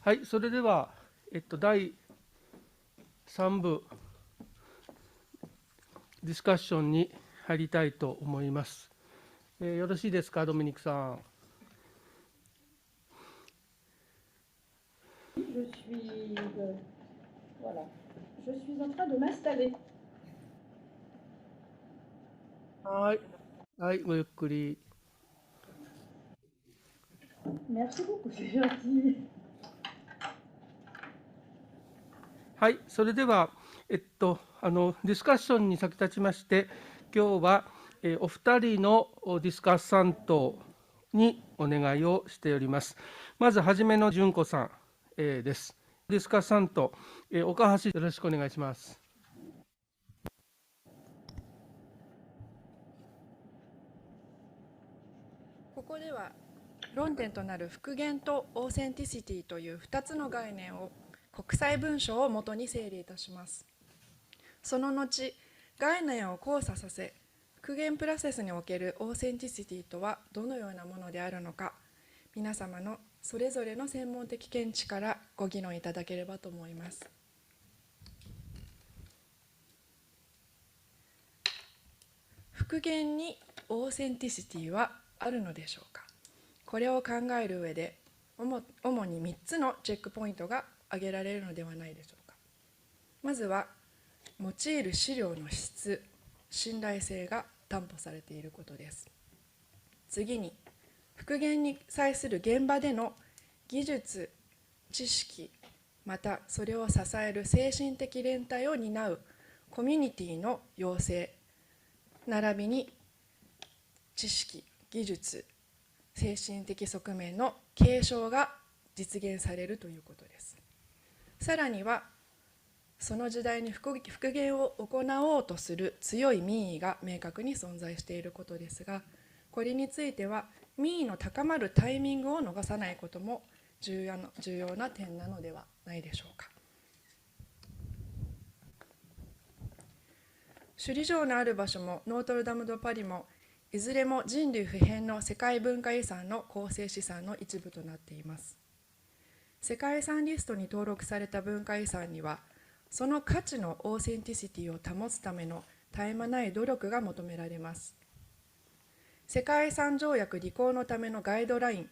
はい、それでは、第3部ディスカッションに入りたいと思います。よろしいですか、ドミニクさん。Voilà. Je suis en train de m'installer. はい、はい、ごゆっくり。Merci beaucoup, c'est gentil. はい、それでは、ディスカッションに先立ちまして、今日は、お二人のディスカッサントにお願いをしております。まずはじめの純子さん、です。ディスカッサント、岡橋、よろしくお願いします。ここでは論点となる復元とオーセンティシティという2つの概念を国際文書をもとに整理いたします。その後、概念を交差させ、復元プロセスにおけるオーセンティシティとはどのようなものであるのか、皆様のそれぞれの専門的見地からご議論いただければと思います。復元にオーセンティシティはあるのでしょうか。これを考える上で主に3つのチェックポイントが挙げられるのではないでしょうか。まずは用いる資料の質、信頼性が担保されていることです。次に復元に際する現場での技術、知識、またそれを支える精神的連帯を担うコミュニティの要請並びに知識、技術、精神的側面の継承が実現されるということです。さらにはその時代に復元を行おうとする強い民意が明確に存在していることですが、これについては民意の高まるタイミングを逃さないことも重要な点なのではないでしょうか。首里城のある場所もノートルダム・ド・パリもいずれも人類不変の世界文化遺産の構成資産の一部となっています。世界遺産リストに登録された文化遺産には、その価値のオーセンティシティを保つための絶え間ない努力が求められます。世界遺産条約履行のためのガイドライン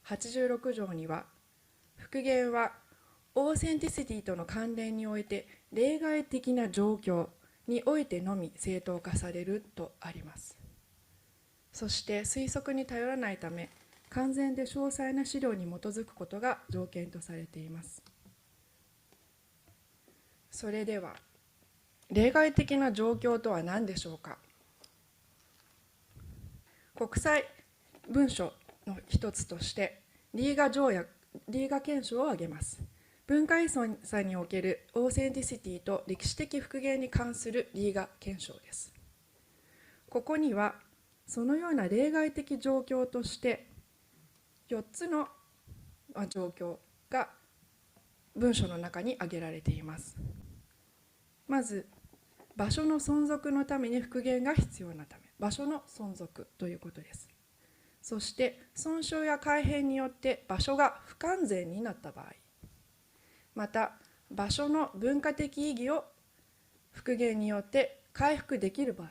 86条には、復元はオーセンティシティとの関連において例外的な状況においてのみ正当化されるとあります。そして推測に頼らないため、完全で詳細な資料に基づくことが条件とされています。それでは、例外的な状況とは何でしょうか。国際文書の一つとして、リーガ憲章を挙げます。文化遺産におけるオーセンティシティと歴史的復元に関するリーガ憲章です。ここには、そのような例外的状況として4つの状況が文書の中に挙げられています。まず、場所の存続のために復元が必要なため、場所の存続ということです。そして損傷や改変によって場所が不完全になった場合、また場所の文化的意義を復元によって回復できる場合、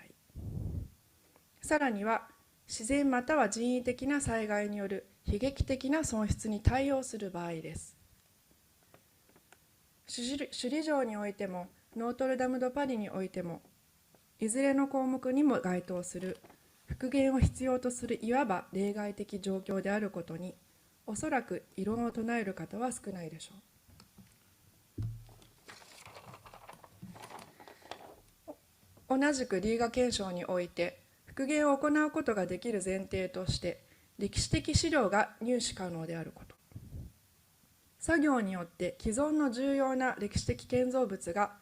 さらには自然または人為的な災害による悲劇的な損失に対応する場合です。首里城においてもノートルダム・ド・パリにおいても、いずれの項目にも該当する復元を必要とするいわば例外的状況であることに、おそらく異論を唱える方は少ないでしょう。同じくリーガ憲章において、復元を行うことができる前提として、歴史的資料が入手可能であること、作業によって既存の重要な歴史的建造物が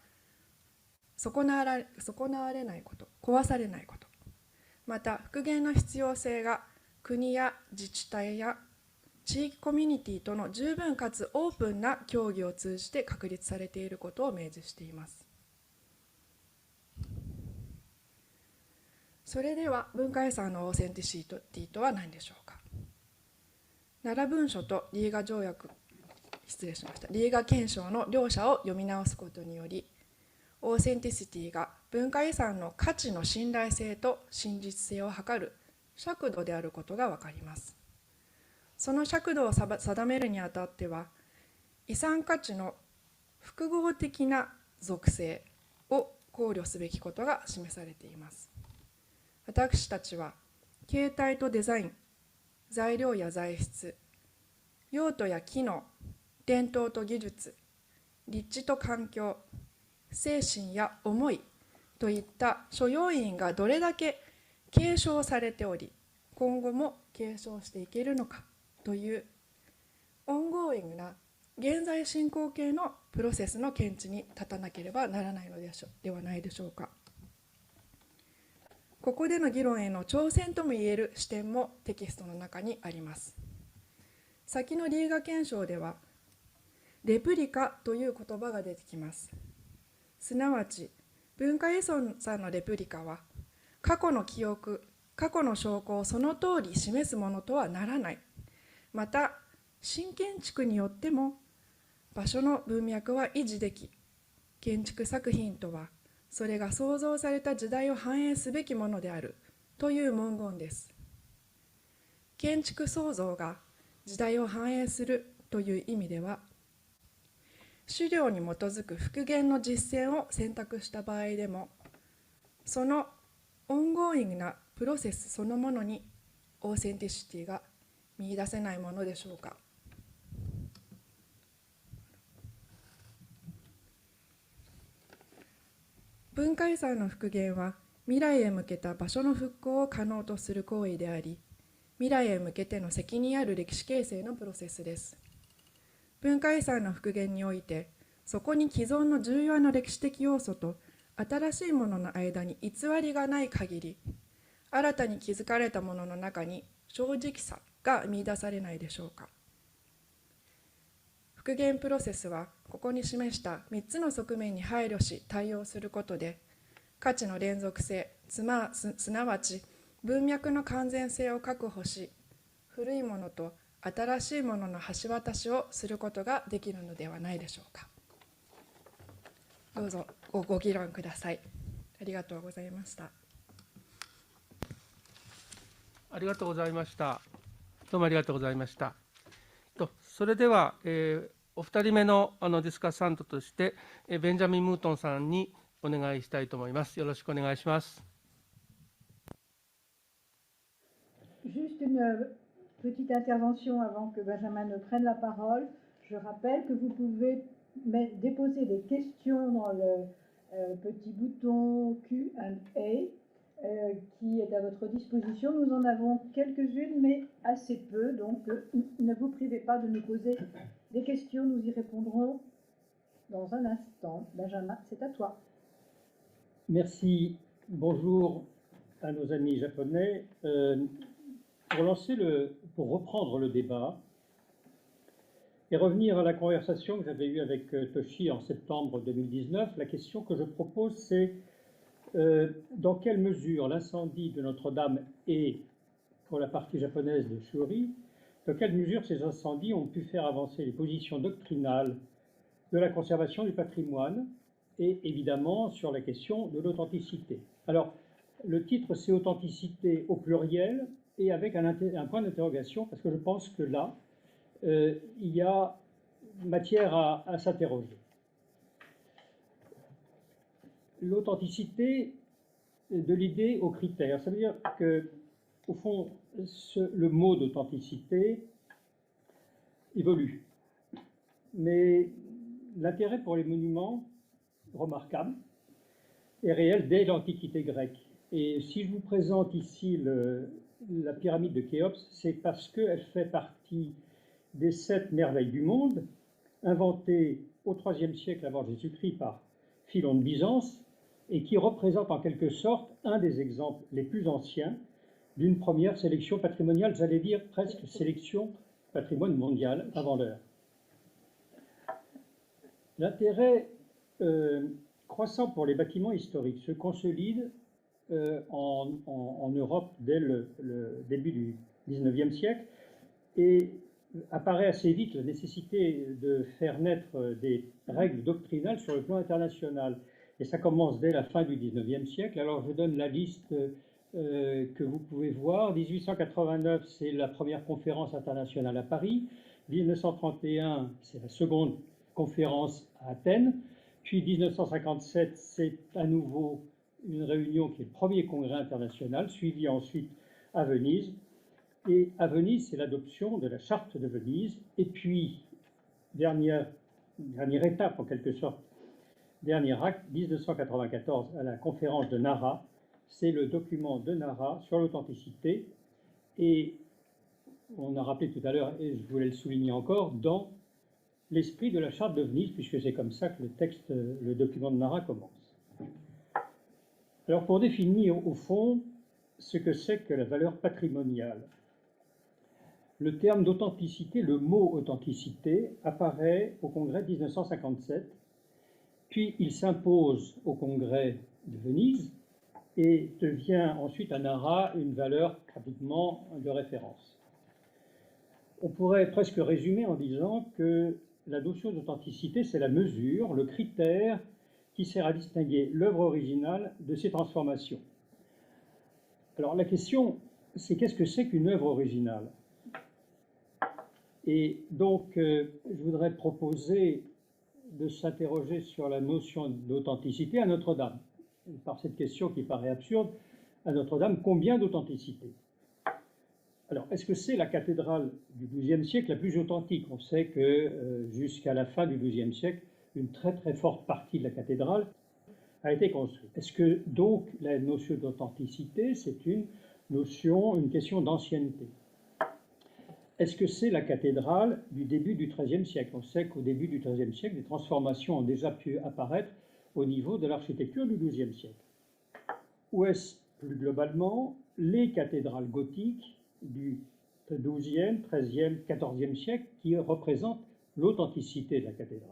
損なわれないこと、壊されないこと、また復元の必要性が国や自治体や地域コミュニティとの十分かつオープンな協議を通じて確立されていることを明示しています。それでは文化遺産のオーセンティシティとは何でしょうか。奈良文書とリーガ条約リーガ憲章の両者を読み直すことにより、オーセンティシティが文化遺産の価値の信頼性と真実性を図る尺度であることがわかります。その尺度を定めるにあたっては、遺産価値の複合的な属性を考慮すべきことが示されています。私たちは形態とデザイン、材料や材質、用途や機能、伝統と技術、立地と環境、精神や思いといった諸要因がどれだけ継承されており、今後も継承していけるのかというオンゴーイングな現在進行形のプロセスの見地に立たなければならないのではないでしょうか。ここでの議論への挑戦ともいえる視点もテキストの中にあります。先のリーガ憲章では、レプリカという言葉が出てきます。すなわち、文化遺産のレプリカは、過去の記憶、過去の証拠をその通り示すものとはならない。また、新建築によっても、場所の文脈は維持でき、建築作品とは、それが創造された時代を反映すべきものであるという文言です。建築創造が時代を反映するという意味では、資料に基づく復元の実践を選択した場合でも、そのオンゴーイングなプロセスそのものにオーセンティシティが見出せないものでしょうか。文化遺産の復元は未来へ向けた場所の復興を可能とする行為であり、未来へ向けての責任ある歴史形成のプロセスです。文化遺産の復元において、そこに既存の重要な歴史的要素と新しいものの間に偽りがない限り、新たに築かれたものの中に正直さが見出されないでしょうか。復元プロセスは、ここに示した3つの側面に配慮し対応することで、価値の連続性、すなわち文脈の完全性を確保し、古いものと新しいものの橋渡しをすることができるのではないでしょうか。どうぞご議論ください。ありがとうございました。ありがとうございました。どうもありがとうございました。それでは、お二人目のディスカッサントとして、ベンジャミン・ムートンさんにお願いしたいと思います。よろしくお願いします。Juste une petite intervention avant que Benjamin ne prenne la parole. Je rappelle que vous pouvez déposer des questions dans le petit bouton Q&A qui est à votre disposition. Nous en avons quelques-unes, mais assez peu, donc ne vous privez pas de nous poser des questions. Nous y répondrons dans un instant. Benjamin, c'est à toi. Merci. Bonjour à nos amis japonais. Pour reprendre le débat et revenir à la conversation que j'avais eue avec Toshi en septembre 2019, la question que je propose, c'est dans quelle mesure l'incendie de Notre-Dame et, pour la partie japonaise de Shuri, dans quelle mesure ces incendies ont pu faire avancer les positions doctrinales de la conservation du patrimoine et évidemment sur la question de l'authenticité. Alors, le titre, c'est authenticité au pluriel et avec un point d'interrogation, parce que je pense que là, il y a matière à s'interroger. L'authenticité de l'idée aux critères, ça veut dire que, au fond, le mot d'authenticité évolue. Mais l'intérêt pour les monuments remarquables est réel dès l'Antiquité grecque. Et si je vous présente ici la pyramide de Khéops, c'est parce qu'elle fait partie des 7 merveilles du monde, inventées au IIIe siècle avant Jésus-Christ par Philon de Byzance, et qui représente en quelque sorte un des exemples les plus anciens d'une première sélection patrimoniale, j'allais dire presque sélection patrimoine mondial avant l'heure. L'intérêt croissant pour les bâtiments historiques se consolide en Europe dès le début du XIXe siècle et apparaît assez vite la nécessité de faire naître des règles doctrinales sur le plan international. Et ça commence dès la fin du XIXe siècle. Alors je donne la liste que vous pouvez voir. 1889, c'est la première conférence internationale à Paris. 1931, c'est la seconde conférence à Athènes. Puis 1957, c'est à nouveau une réunion qui est le premier congrès international, suivi ensuite à Venise. Et à Venise, c'est l'adoption de la charte de Venise. Et puis, dernière étape en quelque sorte, dernier acte, 1994, à la conférence de Nara, c'est le document de Nara sur l'authenticité. Et on a rappelé tout à l'heure, et je voulais le souligner encore, dans l'esprit de la charte de Venise, puisque c'est comme ça que le texte, le document de Nara commence. Alors pour définir au fond ce que c'est que la valeur patrimoniale, le terme d'authenticité, le mot authenticité, apparaît au congrès de 1957, puis il s'impose au congrès de Venise et devient ensuite à Nara une valeur pratiquement de référence. On pourrait presque résumer en disant que la notion d'authenticité, c'est la mesure, le critère qui sert à distinguer l'œuvre originale de ses transformations. Alors la question, c'est qu'est-ce que c'est qu'une œuvre originale? Et donc, je voudrais proposer de s'interroger sur la notion d'authenticité à Notre-Dame. Par cette question qui paraît absurde, à Notre-Dame, combien d'authenticité? Alors, est-ce que c'est la cathédrale du XIIe siècle la plus authentique? On sait que jusqu'à la fin du XIIe siècle, une très très forte partie de la cathédrale a été construite. Est-ce que donc la notion d'authenticité, c'est une notion, une question d'ancienneté? Est-ce que c'est la cathédrale du début du XIIIe siècle? On sait qu'au début du XIIIe siècle, des transformations ont déjà pu apparaître au niveau de l'architecture du XIIe siècle. Ou est-ce plus globalement les cathédrales gothiques du XIIe, XIIIe, XIVe siècle qui représentent l'authenticité de la cathédrale?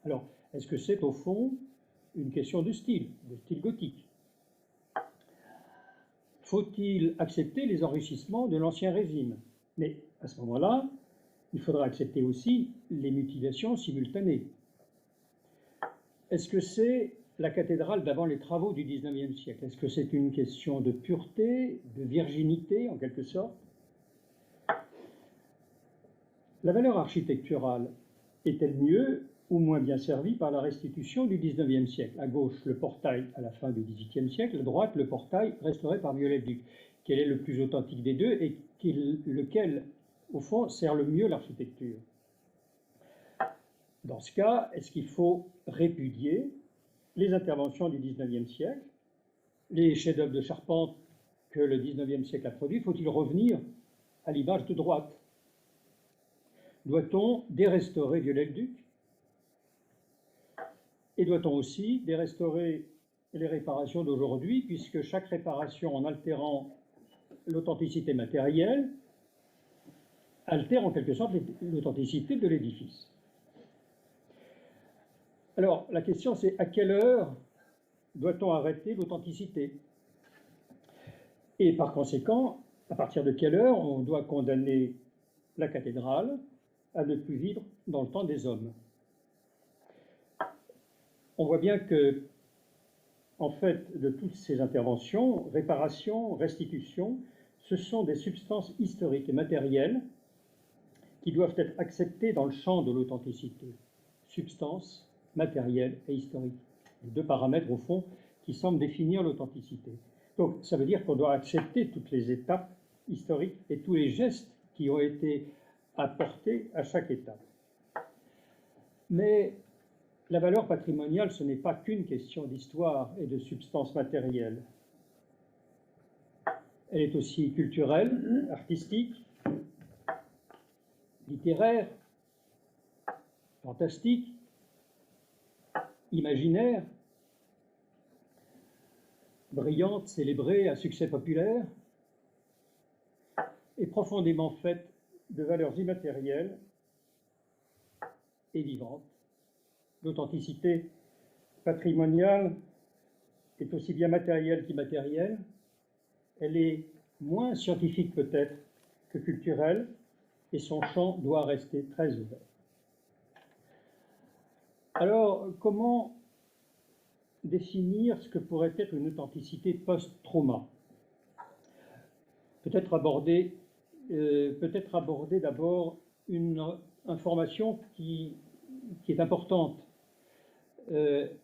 Alors, est-ce que c'est au fond une question de style gothique? Faut-il accepter les enrichissements de l'Ancien Régime? Mais à ce moment-là, il faudra accepter aussi les mutilations simultanées. Est-ce que c'est la cathédrale d'avant les travaux du XIXe siècle? Est-ce que c'est une question de pureté, de virginité en quelque sorte? La valeur architecturale est-elle mieux ou moins bien servie par la restitution du XIXe siècle? À gauche, le portail à la fin du XVIIIe siècle, à droite, le portail restauré par Viollet-le-Duc. Quel est le plus authentique des deux et lequel, au fond, sert le mieux l'architecture? Dans ce cas, est-ce qu'il faut répudier les interventions du XIXe siècle, les chefs-d'œuvre de charpente que le XIXe siècle a produits? Faut-il revenir à l'image de droite? Doit-on dérestaurer Viollet-le-Duc? Et doit-on aussi dérestaurer les réparations d'aujourd'hui, puisque chaque réparation, en altérant l'authenticité matérielle, altère en quelque sorte l'authenticité de l'édifice? Alors, la question c'est à quelle heure doit-on arrêter l'authenticité? Et par conséquent, à partir de quelle heure on doit condamner la cathédrale à ne plus vivre dans le temps des hommes? On voit bien que, en fait, de toutes ces interventions, réparation, restitution, ce sont des substances historiques et matérielles qui doivent être acceptées dans le champ de l'authenticité. Substances, matérielles et historiques. Les deux paramètres, au fond, qui semblent définir l'authenticité. Donc, ça veut dire qu'on doit accepter toutes les étapes historiques et tous les gestes qui ont été apportés à chaque étape. Mais la valeur patrimoniale, ce n'est pas qu'une question d'histoire et de substance matérielle. Elle est aussi culturelle, artistique, littéraire, fantastique, imaginaire, brillante, célébrée, à succès populaire, et profondément faite de valeurs immatérielles et vivantes. L'authenticité patrimoniale est aussi bien matérielle qu'immatérielle. Elle est moins scientifique peut-être que culturelle, et son champ doit rester très ouvert. Alors, comment définir ce que pourrait être une authenticité post-trauma? Peut-être aborder d'abord une information qui est importante.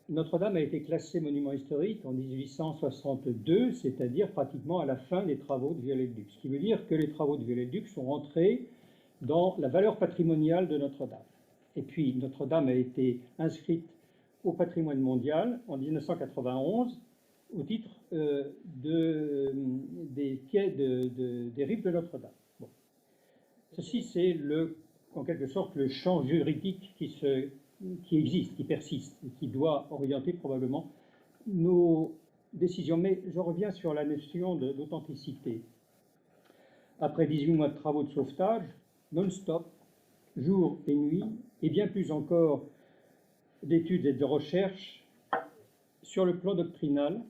Notre-Dame a été classée monument historique en 1862, c'est-à-dire pratiquement à la fin des travaux de Viollet-le-Duc. Ce qui veut dire que les travaux de Viollet-le-Duc sont rentrés dans la valeur patrimoniale de Notre-Dame. Et puis Notre-Dame a été inscrite au patrimoine mondial en 1991 au titre des quais des rives de Notre-Dame. Bon. Ceci, c'est en quelque sorte le champ juridique qui existe, qui persiste, et qui doit orienter probablement nos décisions. Mais je reviens sur la notion d'authenticité. Après 18 mois de travaux de sauvetage, non-stop, jour et nuit, et bien plus encore d'études et de recherches sur le plan doctrinal,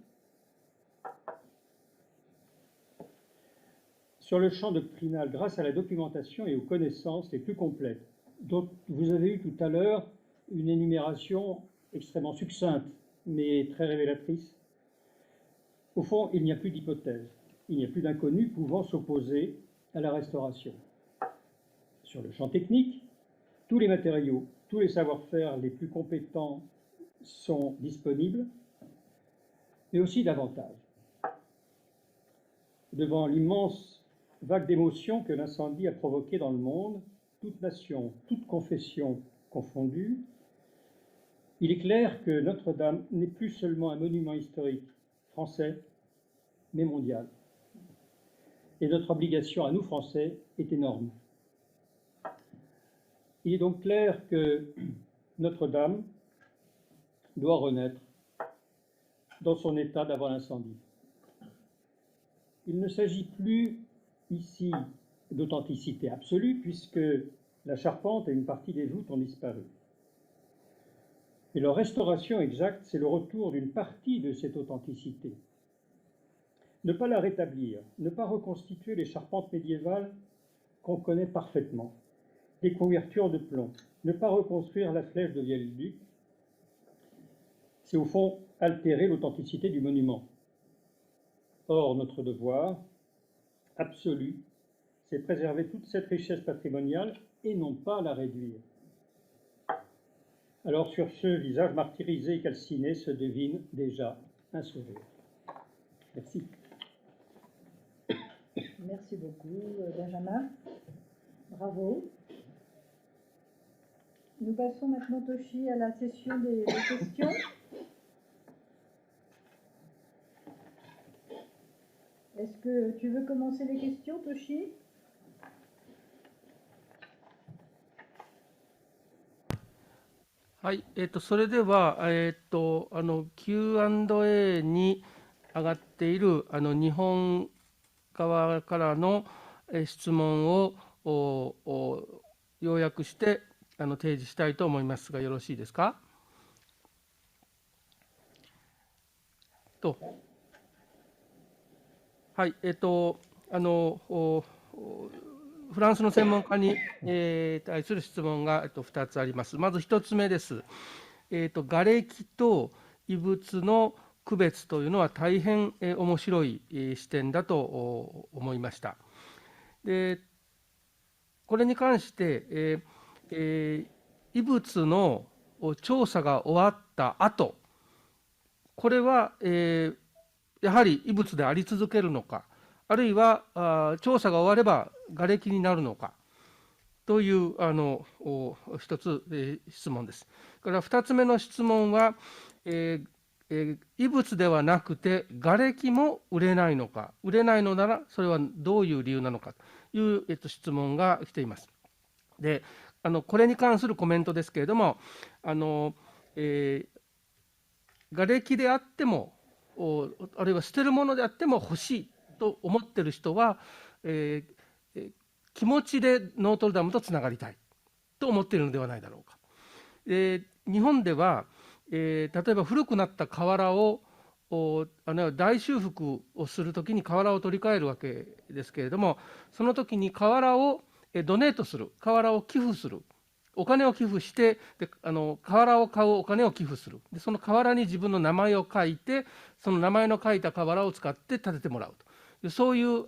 sur le champ doctrinal, grâce à la documentation et aux connaissances les plus complètes. Donc, vous avez eu tout à l'heure une énumération extrêmement succincte, mais très révélatrice. Au fond, il n'y a plus d'hypothèse, il n'y a plus d'inconnu pouvant s'opposer à la restauration. Sur le champ technique, tous les matériaux, tous les savoir-faire les plus compétents sont disponibles, mais aussi davantage. Devant l'immense vague d'émotions que l'incendie a provoquée dans le monde, toute nation, toute confession confondue, il est clair que Notre-Dame n'est plus seulement un monument historique français, mais mondial. Et notre obligation à nous, Français, est énorme. Il est donc clair que Notre-Dame doit renaître dans son état d'avant l'incendie. Il ne s'agit plus ici d'authenticité absolue, puisque la charpente et une partie des voûtes ont disparu. Mais leur restauration exacte, c'est le retour d'une partie de cette authenticité. Ne pas la rétablir, ne pas reconstituer les charpentes médiévales qu'on connaît parfaitement, les couvertures de plomb, ne pas reconstruire la flèche de Viollet-le-Duc, c'est au fond altérer l'authenticité du monument. Or, notre devoir absolu, c'est préserver toute cette richesse patrimoniale et non pas la réduire. Alors, sur ce visage martyrisé et calciné se devine déjà un sourire. Merci. Merci beaucoup, Benjamin. Bravo. Nous passons maintenant, Toshi, à la session des questions. Est-ce que tu veux commencer les questions, Toshi?はい、それでは、Q&A に上がっている日本側からの質問を要約して提示したいと思いますが、よろしいですか？はい、フランスの専門家に対する質問が2つあります。まず1つ目です。瓦礫と遺物の区別というのは大変面白い視点だと思いました。で、これに関して、遺物の調査が終わった後、これは、やはり遺物であり続けるのか、あるいは調査が終われば瓦礫になるのかという一つ質問です。から2つ目の質問は、遺物ではなくて瓦礫も売れないのか、売れないのならそれはどういう理由なのかという質問が来ています。で、これに関するコメントですけれども、瓦礫であっても、あるいは捨てるものであっても欲しいと思っている人は、気持ちでノートルダムとつながりたいと思っているのではないだろうか。日本では、例えば古くなった瓦を大修復をするときに瓦を取り替えるわけですけれども、その時に瓦をドネートする、瓦を寄付する、お金を寄付して、で瓦を買うお金を寄付する、でその瓦に自分の名前を書いて、その名前の書いた瓦を使って建ててもらうと、そういう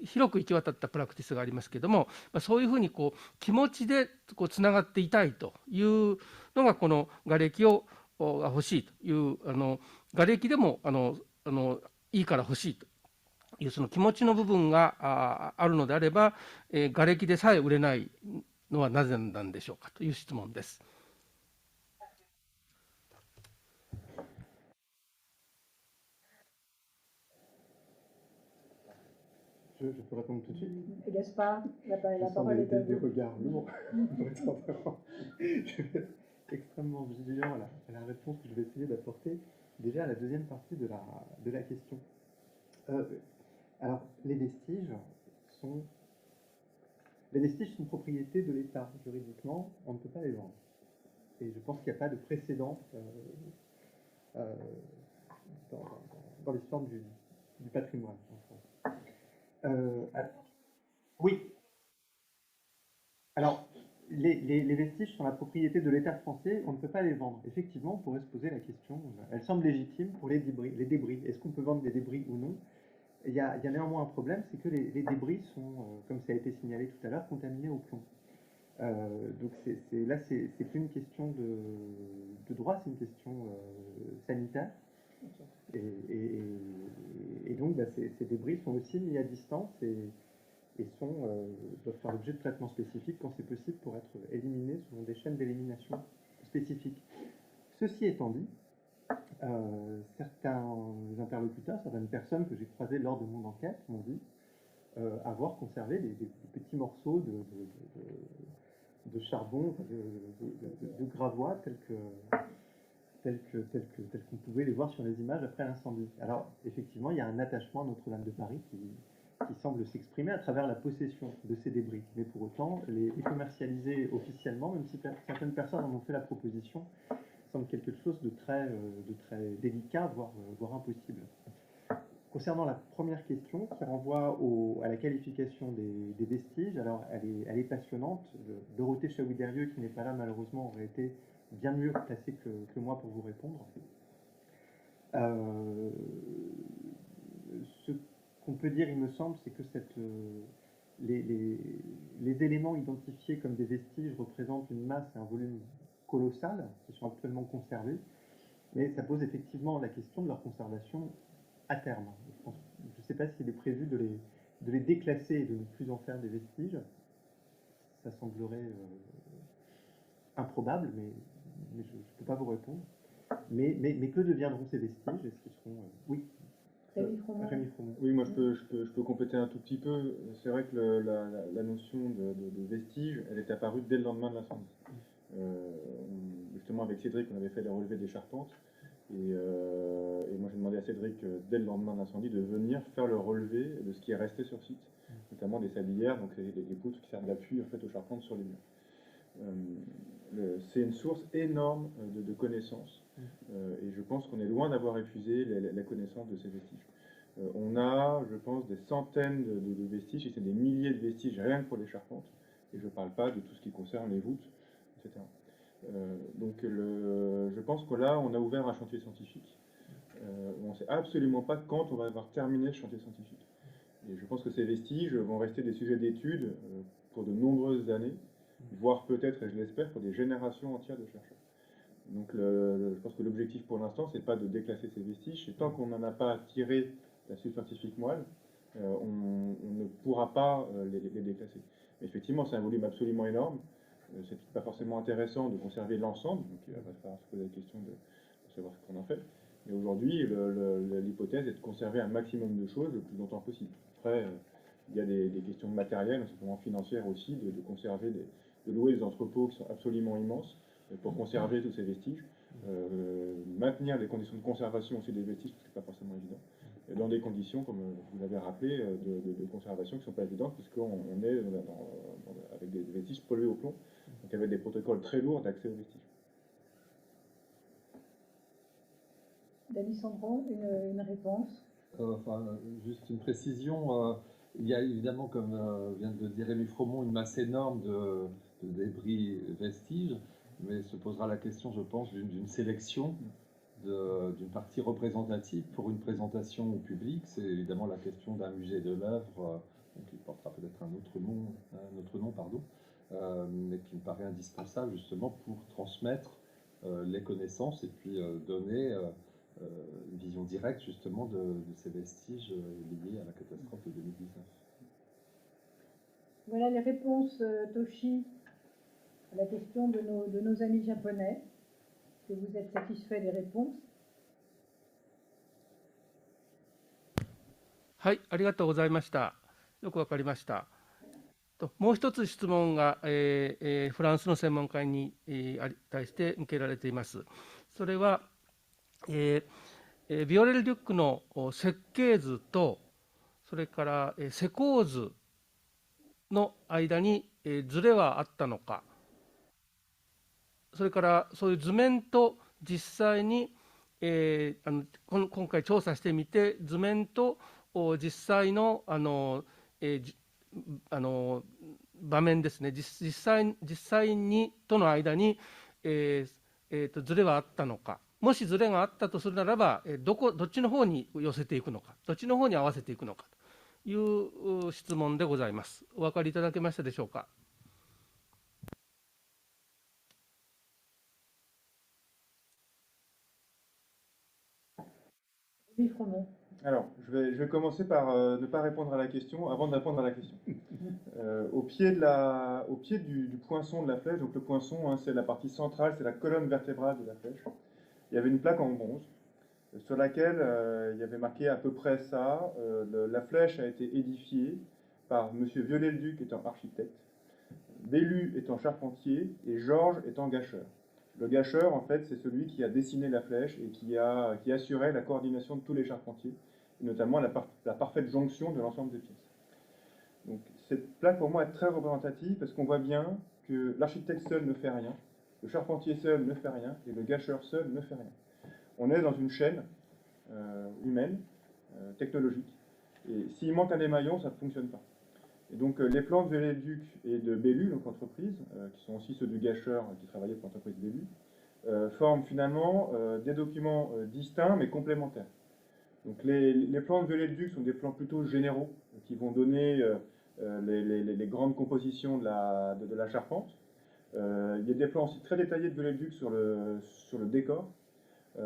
広く行き渡ったプラクティスがありますけれども、そういうふうにこう気持ちでつながっていたいというのが、この瓦礫が欲しいという、瓦礫でもいいから欲しいというその気持ちの部分があるのであれば、瓦礫でさえ売れないのはなぜなんでしょうかという質問です。Je peux répondre tout de suite. Gaspard, la Je sens parole est à des vous. regards lourds. Je vais être extrêmement vigilant à la réponse que je vais essayer d'apporter déjà à la deuxième partie de la question. Alors, les vestiges sont propriété de l'État. Juridiquement, on ne peut pas les vendre. Et je pense qu'il n'y a pas de précédent dans l'histoire du patrimoine en France. Oui. Alors, les vestiges sont la propriété de l'État français, on ne peut pas les vendre. Effectivement, on pourrait se poser la question, elle semble légitime pour les débris. Est-ce qu'on peut vendre des débris ou non? Il y a néanmoins un problème, c'est que les débris sont, comme ça a été signalé tout à l'heure, contaminés au plomb. Donc là, c'est plus une question de droit, c'est une question sanitaire. Et donc, ces débris sont aussi mis à distance et doivent faire l'objet de traitements spécifiques quand c'est possible pour être éliminés selon des chaînes d'élimination spécifiques. Ceci étant dit, certains interlocuteurs, certaines personnes que j'ai croisées lors de mon enquête m'ont dit avoir conservé des petits morceaux de charbon, de gravois tels qu'on pouvait les voir sur les images après l'incendie. Alors, effectivement, il y a un attachement à Notre-Dame de Paris qui semble s'exprimer à travers la possession de ces débris. Mais pour autant, les commercialiser officiellement, même si certaines personnes en ont fait la proposition, semble quelque chose de très délicat, voire impossible. Concernant la première question, qui renvoie à la qualification des vestiges, alors elle est passionnante. Dorothée Chaoui-Derieux, qui n'est pas là malheureusement, aurait été bien mieux placée que moi pour vous répondre. Ce qu'on peut dire, il me semble, c'est que les éléments identifiés comme des vestiges représentent une masse et un volume colossal, qui sont actuellement conservés, mais ça pose effectivement la question de leur conservation à terme. Je ne sais pas s'il est prévu de les déclasser et de ne plus en faire des vestiges. Ça semblerait improbable, mais je ne peux pas vous répondre. Mais que deviendront ces vestiges? Est-ce qu'ils seront... Oui. Rémi Froment. Oui, moi je peux compléter un tout petit peu. C'est vrai que la notion de vestige, elle est apparue dès le lendemain de l'incendie. Justement avec Cédric, on avait fait les relevés des charpentes. Et moi j'ai demandé à Cédric, dès le lendemain de l'incendie, de venir faire le relevé de ce qui est resté sur site, notamment des sablières, donc des poutres qui servent d'appui en fait, aux charpentes sur les murs. C'est une source énorme de connaissances, et je pense qu'on est loin d'avoir épuisé la connaissance de ces vestiges. On a, je pense, des centaines de vestiges, et c'est des milliers de vestiges rien que pour les charpentes, et je ne parle pas de tout ce qui concerne les voûtes, etc. Donc je pense que là, on a ouvert un chantier scientifique. On ne sait absolument pas quand on va avoir terminé le chantier scientifique. Et je pense que ces vestiges vont rester des sujets d'étude pour de nombreuses années, voire peut-être, et je l'espère, pour des générations entières de chercheurs. Donc je pense que l'objectif pour l'instant, c'est pas de déclasser ces vestiges, c'est tant qu'on n'en a pas tiré la suite scientifique moelle, on ne pourra pas les déclasser. Mais effectivement, c'est un volume absolument énorme. C'est pas forcément intéressant de conserver l'ensemble, donc il va falloir se poser la question de savoir ce qu'on en fait. Mais aujourd'hui, l'hypothèse est de conserver un maximum de choses le plus longtemps possible. Après, il y a des questions matérielles, simplement financières aussi, de conserver, de louer des entrepôts qui sont absolument immenses pour conserver tous ces vestiges, maintenir des conditions de conservation aussi des vestiges, parce que c'est pas forcément évident, et dans des conditions, comme vous l'avez rappelé, de conservation qui ne sont pas évidentes, puisqu'on est avec des vestiges pollués au plomb, donc avec des protocoles très lourds d'accès aux vestiges. Denis Sandron, une réponse. Juste une précision. Il y a évidemment, comme vient de le dire Rémi Fromont, une masse énorme de débris vestiges, mais se posera la question, je pense, d'une sélection d'une partie représentative pour une présentation au public. C'est évidemment la question d'un musée de l'œuvre, qui portera peut-être un autre nom, pardon, mais qui me paraît indispensable justement pour transmettre les connaissances et puis donner une vision directe justement de ces vestiges liés à la catastrophe de 2019. Voilà les réponses, Toshi, à la question de nos amis japonais. Est-ce que vous êtes satisfait des réponses? はい、ありがとうございました。よくわかりました。もう一つ質問が、フランスの専門家に、対して向けられています。それは、ビオレル・デュックの設計図と、それから、施工図の間に、ズレはあったのか、それからそういう図面と実際に、今回調査してみて、図面と実際の場面ですね、実際にとの間に、ズレはあったのか、もしズレがあったとするならば、どっちの方に寄せていくのか、どっちの方に合わせていくのかという質問でございます。お分かりいただけましたでしょうか。Alors, je vais commencer par ne pas répondre à la question avant de répondre à la question. Au pied du poinçon de la flèche, donc le poinçon, hein, c'est la partie centrale, c'est la colonne vertébrale de la flèche. Il y avait une plaque en bronze sur laquelle il y avait marqué à peu près ça. La flèche a été édifiée par M. Viollet-le-Duc étant architecte, Bellu étant charpentier et Georges étant gâcheur. Le gâcheur, en fait, c'est celui qui a dessiné la flèche et qui assurait la coordination de tous les charpentiers, et notamment la parfaite jonction de l'ensemble des pièces. Donc, cette plaque, pour moi, est très représentative parce qu'on voit bien que l'architecte seul ne fait rien, le charpentier seul ne fait rien, et le gâcheur seul ne fait rien. On est dans une chaîne humaine, technologique, et s'il manque un émaillon, ça ne fonctionne pas. Et donc les plans de Viollet-le-Duc et de Bellu, donc entreprise, qui sont aussi ceux du gâcheur qui travaillait pour l'entreprise Bellu, forment finalement des documents distincts mais complémentaires. Donc les plans de Viollet-le-Duc sont des plans plutôt généraux qui vont donner les grandes compositions de la charpente. Il y a des plans aussi très détaillés de Viollet-le-Duc sur le décor.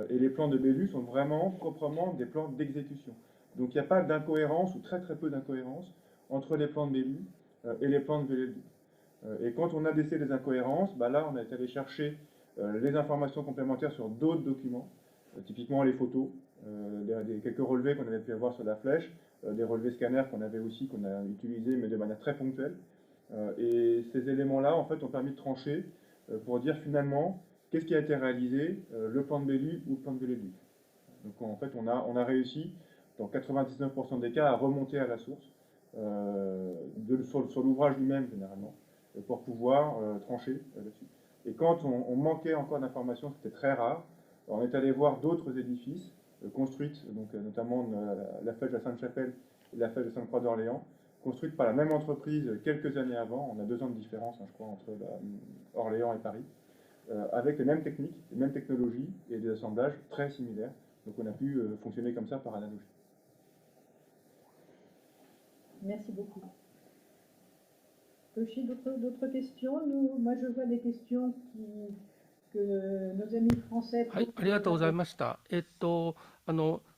Et les plans de Bellu sont vraiment proprement des plans d'exécution. Donc il n'y a pas d'incohérence ou très très peu d'incohérence entre les plans de Bellu et les plans de Viollet-le-Duc. Et quand on a décelé des incohérences, bah là on est allé chercher les informations complémentaires sur d'autres documents, typiquement les photos, quelques relevés qu'on avait pu avoir sur la flèche, des relevés scanners qu'on avait aussi, qu'on a utilisés mais de manière très ponctuelle. Et ces éléments-là en fait ont permis de trancher pour dire finalement qu'est-ce qui a été réalisé, le plan de Bellu ou le plan de Viollet-le-Duc. Donc en fait on a réussi dans 99% des cas à remonter à la source. Sur l'ouvrage lui-même généralement, pour pouvoir trancher là-dessus. Et quand on manquait encore d'informations, c'était très rare, on est allé voir d'autres édifices construites, donc notamment la flèche de la Sainte-Chapelle et la flèche de Sainte-Croix d'Orléans, construites par la même entreprise quelques années avant, on a 2 ans de différence, hein, je crois, entre Orléans et Paris, avec les mêmes techniques, les mêmes technologies et des assemblages très similaires. Donc on a pu fonctionner comme ça par analogie. Merci beaucoup. Toshi, d'autres questions? Moi, je vois des questions que nos amis français... はい、ありがとうございました。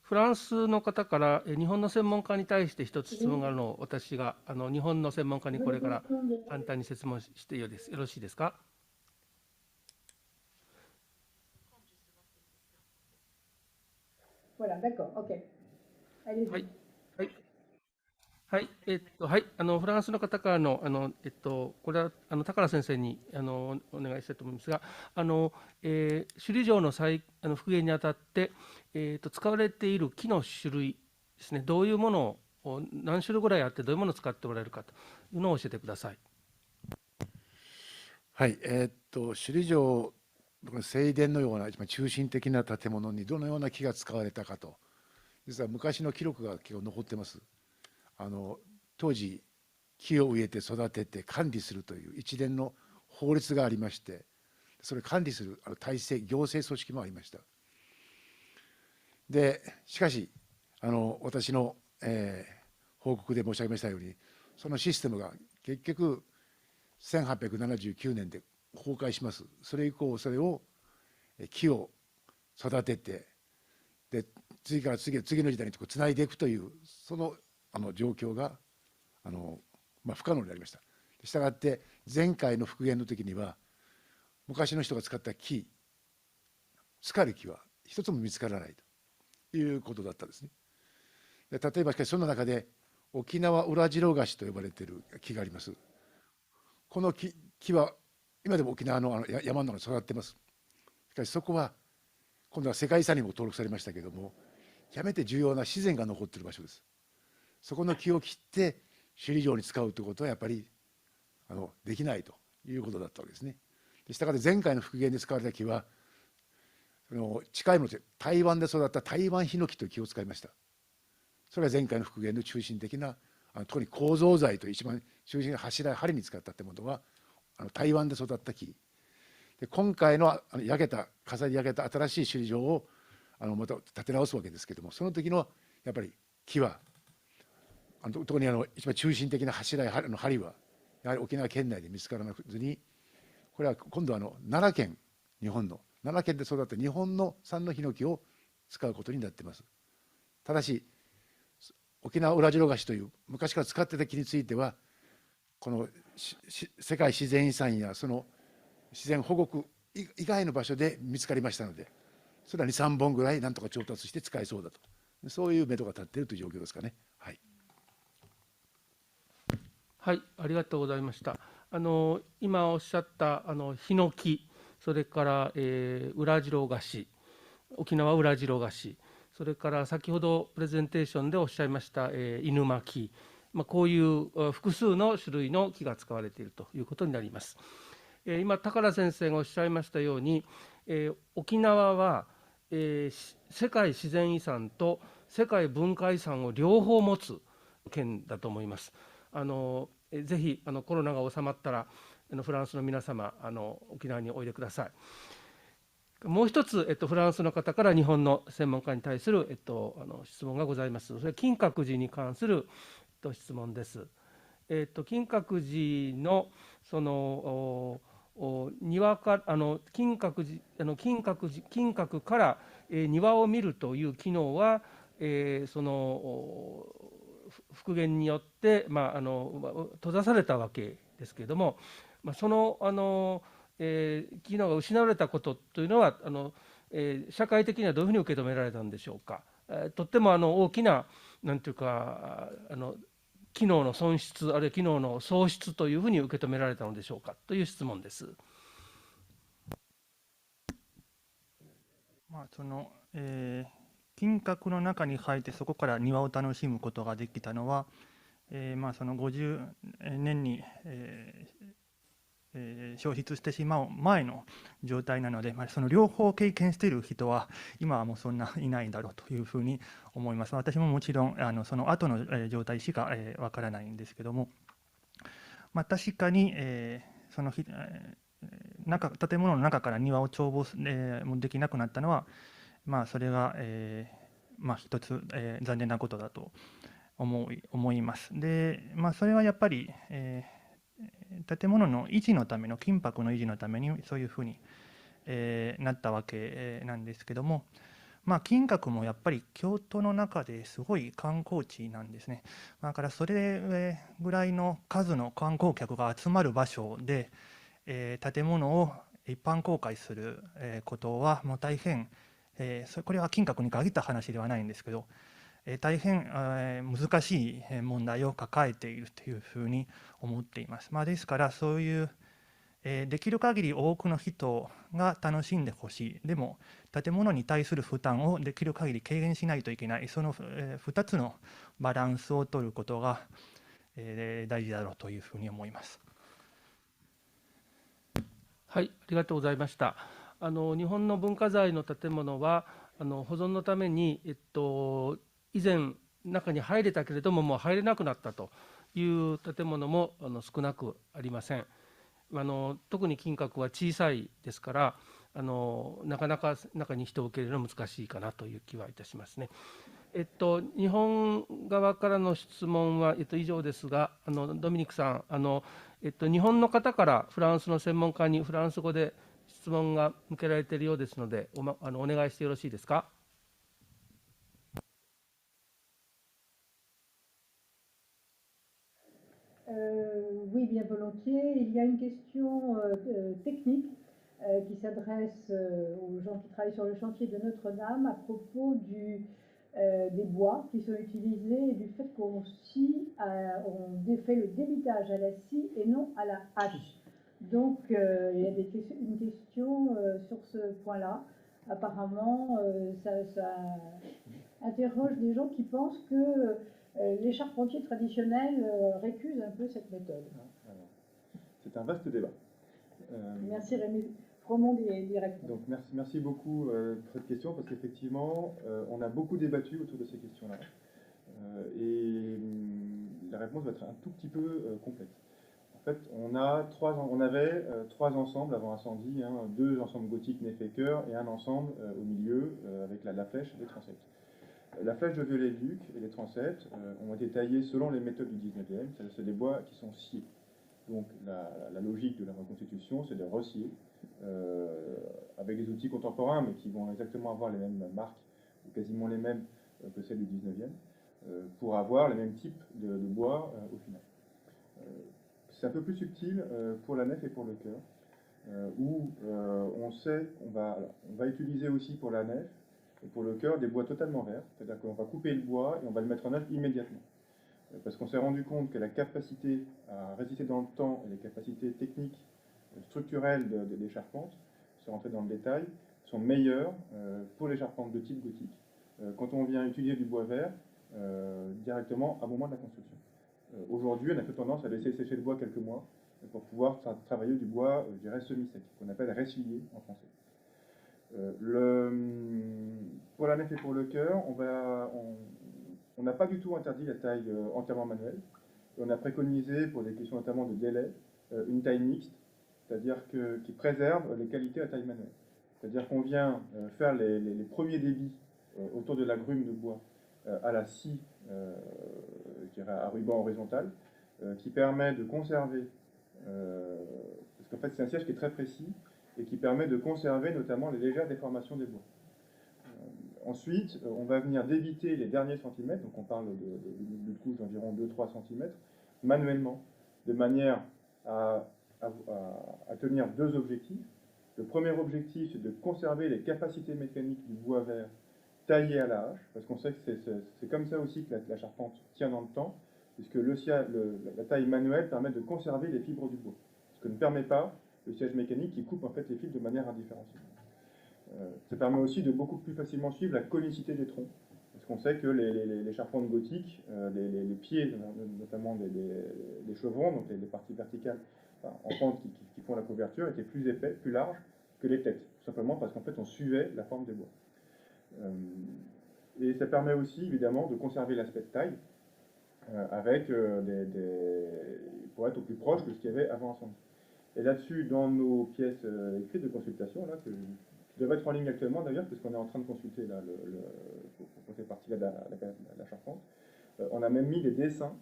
フランスの方から日本の専門家に対して一つ質問があるのを私が日本の専門家にこれから簡単に説問してよろしいですか。Voilà, d'accord, ok. Allez-y. はい、はいはい、はい、フランスの方からの、これは高良先生にお願いしたいと思いますが、首里城の復元にあたって、使われている木の種類ですね、どういうものを、何種類ぐらいあって、どういうものを使っておられるかというのを教えてください。はい、首里城、正殿のような一番中心的な建物にどのような木が使われたかと、実は昔の記録が結構残ってます。当時木を植えて育てて管理するという一連の法律がありまして、それを管理する体制、行政組織もありました。でしかし私の、報告で申し上げましたように、そのシステムが結局1879年で崩壊します。それ以降それを木を育てて、で次から次の時代につないでいくというその状況が不可能になりました。したがって前回の復元の時には昔の人が使った木、使る木は一つも見つからないということだったんですね。で例えばしかしその中で沖縄ウラジロガシと呼ばれている木があります。この木は今でも沖縄の山の中に育っています。しかしそこは今度は世界遺産にも登録されましたけれども、極めて重要な自然が残っている場所です。そこの木を切って首里城に使うということはやっぱりできないということだったわけですね。したがって前回の復元で使われた木は近いもので台湾で育った台湾ヒノキという木を使いました。それが前回の復元の中心的な特に構造材という一番中心の柱や梁に使ったってものは台湾で育った木で、今回の火災で焼けた新しい首里城をまた建て直すわけですけれども、その時のやっぱり木は特に一番中心的な柱や梁はやはり沖縄県内で見つからなくずに、これは今度は奈良県、奈良県で育った日本の産のヒノキを使うことになっています。ただし沖縄ウラジロガシという昔から使っていた木については、この世界自然遺産やその自然保護区以外の場所で見つかりましたので、それは2、3本ぐらいなんとか調達して使えそうだと、そういう目処が立っているという状況ですかね。はい、はい、ありがとうございました。今おっしゃったヒノキ、それから、ウラジロガシ、沖縄ウラジロガシ、それから先ほどプレゼンテーションでおっしゃいました、犬巻、こういう複数の種類の木が使われているということになります。今高良先生がおっしゃいましたように、沖縄は、世界自然遺産と世界文化遺産を両方持つ県だと思います。ぜひコロナが収まったらフランスの皆様沖縄においでください。もう一つ、フランスの方から日本の専門家に対する、質問がございます。それは金閣寺に関する、質問です。金閣寺のその庭か金閣から、庭を見るという機能は、その復元によって、閉ざされたわけですけれども、その機能が失われたことというのは社会的にはどういうふうに受け止められたんでしょうか。とっても大きななんていうか機能の損失あるいは機能の喪失というふうに受け止められたのでしょうかという質問です。金閣の中に入ってそこから庭を楽しむことができたのは、その50年に、消失してしまう前の状態なので、その両方経験している人は今はもうそんないないんだろうというふうに思います。私ももちろんその後の状態しかわからないんですけども、確かにその建物の中から庭を眺望できなくなったのは、それが一つ残念なことだと思います。で、それはやっぱり建物の維持のための金箔の維持のためにそういうふうになったわけなんですけども、金閣もやっぱり京都の中ですごい観光地なんですね。だからそれぐらいの数の観光客が集まる場所で建物を一般公開することはもう大変これは金閣に限った話ではないんですけど、大変難しい問題を抱えているというふうに思っています。ですからそういうできる限り多くの人が楽しんでほしい、でも建物に対する負担をできる限り軽減しないといけない、その2つのバランスを取ることが大事だろうというふうに思います。はい、ありがとうございました。日本の文化財の建物は保存のために、以前中に入れたけれどももう入れなくなったという建物も少なくありません。特に金閣は小さいですから、なかなか中に人を受け入れるのは難しいかなという気はいたしますね。日本側からの質問は、以上ですが、ドミニクさん、日本の方からフランスの専門家にフランス語で質問が向けられているようですので、お願いしてよろしいですか。Oui, bien volontiers. Il y a une question technique qui s'adresse aux gens qui travaillent sur le chantier de Notre-Dame à propos des bois qui sont utilisés et du fait qu'on fait le débitage à la scie et non à la hache. Donc, il y a une question sur ce point-là. Apparemment, ça interroge des gens qui pensent que les charpentiers traditionnels récusent un peu cette méthode. C'est un vaste débat. Merci Rémi Fromond d'y répondre. Donc merci beaucoup pour cette question, parce qu'effectivement, on a beaucoup débattu autour de ces questions-là. Et la réponse va être un tout petit peu complexe. En fait, on avait trois ensembles avant incendie, hein, 2 ensembles gothiques nez-fait-cœur et un ensemble au milieu avec la flèche et les transepts. La flèche de Viollet-le-Duc et les transepts ont été taillés selon les méthodes du 19e, c'est des bois qui sont sciés. Donc la logique de la reconstitution, c'est de resscier avec des outils contemporains, mais qui vont exactement avoir les mêmes marques, ou quasiment les mêmes que celles du 19e, pour avoir les mêmes types de bois au final. C'est un peu plus subtil pour la nef et pour le chœur, où on sait qu'on va utiliser aussi pour la nef et pour le chœur des bois totalement verts, c'est-à-dire qu'on va couper le bois et on va le mettre en œuvre immédiatement. Parce qu'on s'est rendu compte que la capacité à résister dans le temps et les capacités techniques, structurelles des charpentes, sans rentrer dans le détail, sont meilleures pour les charpentes de type gothique quand on vient utiliser du bois vert directement au moment de la construction. Aujourd'hui, on a plutôt tendance à laisser sécher le bois quelques mois pour pouvoir travailler du bois, je dirais, semi-sec, qu'on appelle ressuyé en français. Pour la nef et pour le chœur, on n'a pas du tout interdit la taille entièrement manuelle. Et on a préconisé, pour des questions notamment de délai, une taille mixte, c'est-à-dire qui préserve les qualités à taille manuelle. C'est-à-dire qu'on vient faire les premiers débits autour de la grume de bois à la scie, je dirais à ruban horizontal, qui permet de conserver, parce qu'en fait c'est un siège qui est très précis, et qui permet de conserver notamment les légères déformations des bois. Ensuite, on va venir débiter les derniers centimètres, donc on parle de couche d'environ 2-3 cm, manuellement, de manière à tenir 2 objectifs. Le premier objectif, c'est de conserver les capacités mécaniques du bois vert taillé à la hache, parce qu'on sait que c'est comme ça aussi que la charpente tient dans le temps, puisque la taille manuelle permet de conserver les fibres du bois, ce que ne permet pas le siège mécanique qui coupe en fait les fils de manière indifférenciée. Ça permet aussi de beaucoup plus facilement suivre la conicité des troncs, parce qu'on sait que les charpentes gothiques, les pieds, notamment des chevrons, donc les parties verticales en pente qui font la couverture, étaient plus épais, plus larges que les têtes, tout simplement parce qu'en fait on suivait la forme des bois. Et ça permet aussi évidemment de conserver l'aspect de taille, avec pour être au plus proche de ce qu'il y avait avant incendie. Et là-dessus, dans nos pièces écrites de consultation, là, qui devraient être en ligne actuellement d'ailleurs, puisqu'on est en train de consulter là, pour cette partie-là de la charpente, on a même mis des dessins,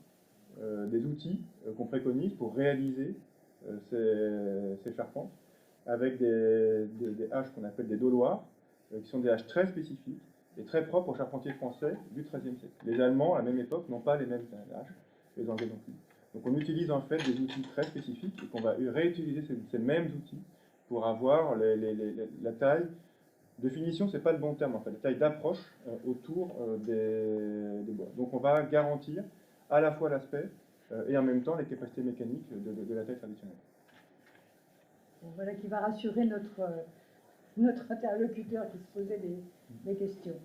des outils qu'on préconise pour réaliser ces charpentes, avec des haches qu'on appelle des doloirs, qui sont des haches très spécifiques et très propres aux charpentiers français du XIIIe siècle. Les Allemands, à la même époque, n'ont pas les mêmes haches, les Anglais non plus. Donc on utilise en fait des outils très spécifiques et qu'on va réutiliser ces mêmes outils pour avoir la taille de finition, c'est pas le bon terme en fait, la taille d'approche autour des bois. Donc on va garantir à la fois l'aspect et en même temps les capacités mécaniques de la taille traditionnelle. Bon, voilà qui va rassurer notre interlocuteur qui se posait des questions.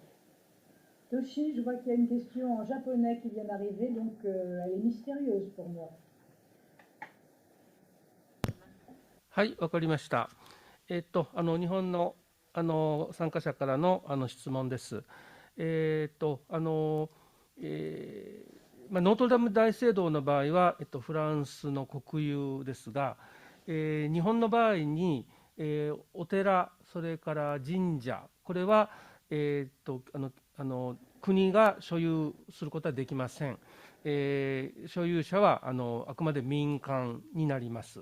Toshi, je vois qu'il y a une question en japonais qui vient d'arriver, donc elle est mystérieuse pour moi. はい、わかりました。日本の参加者からの質問です。ノートルダム大聖堂の場合は、フランスの国有ですが、日本の場合に、お寺、それから神社、これは、国が所有することはできません。所有者はあくまで民間になります。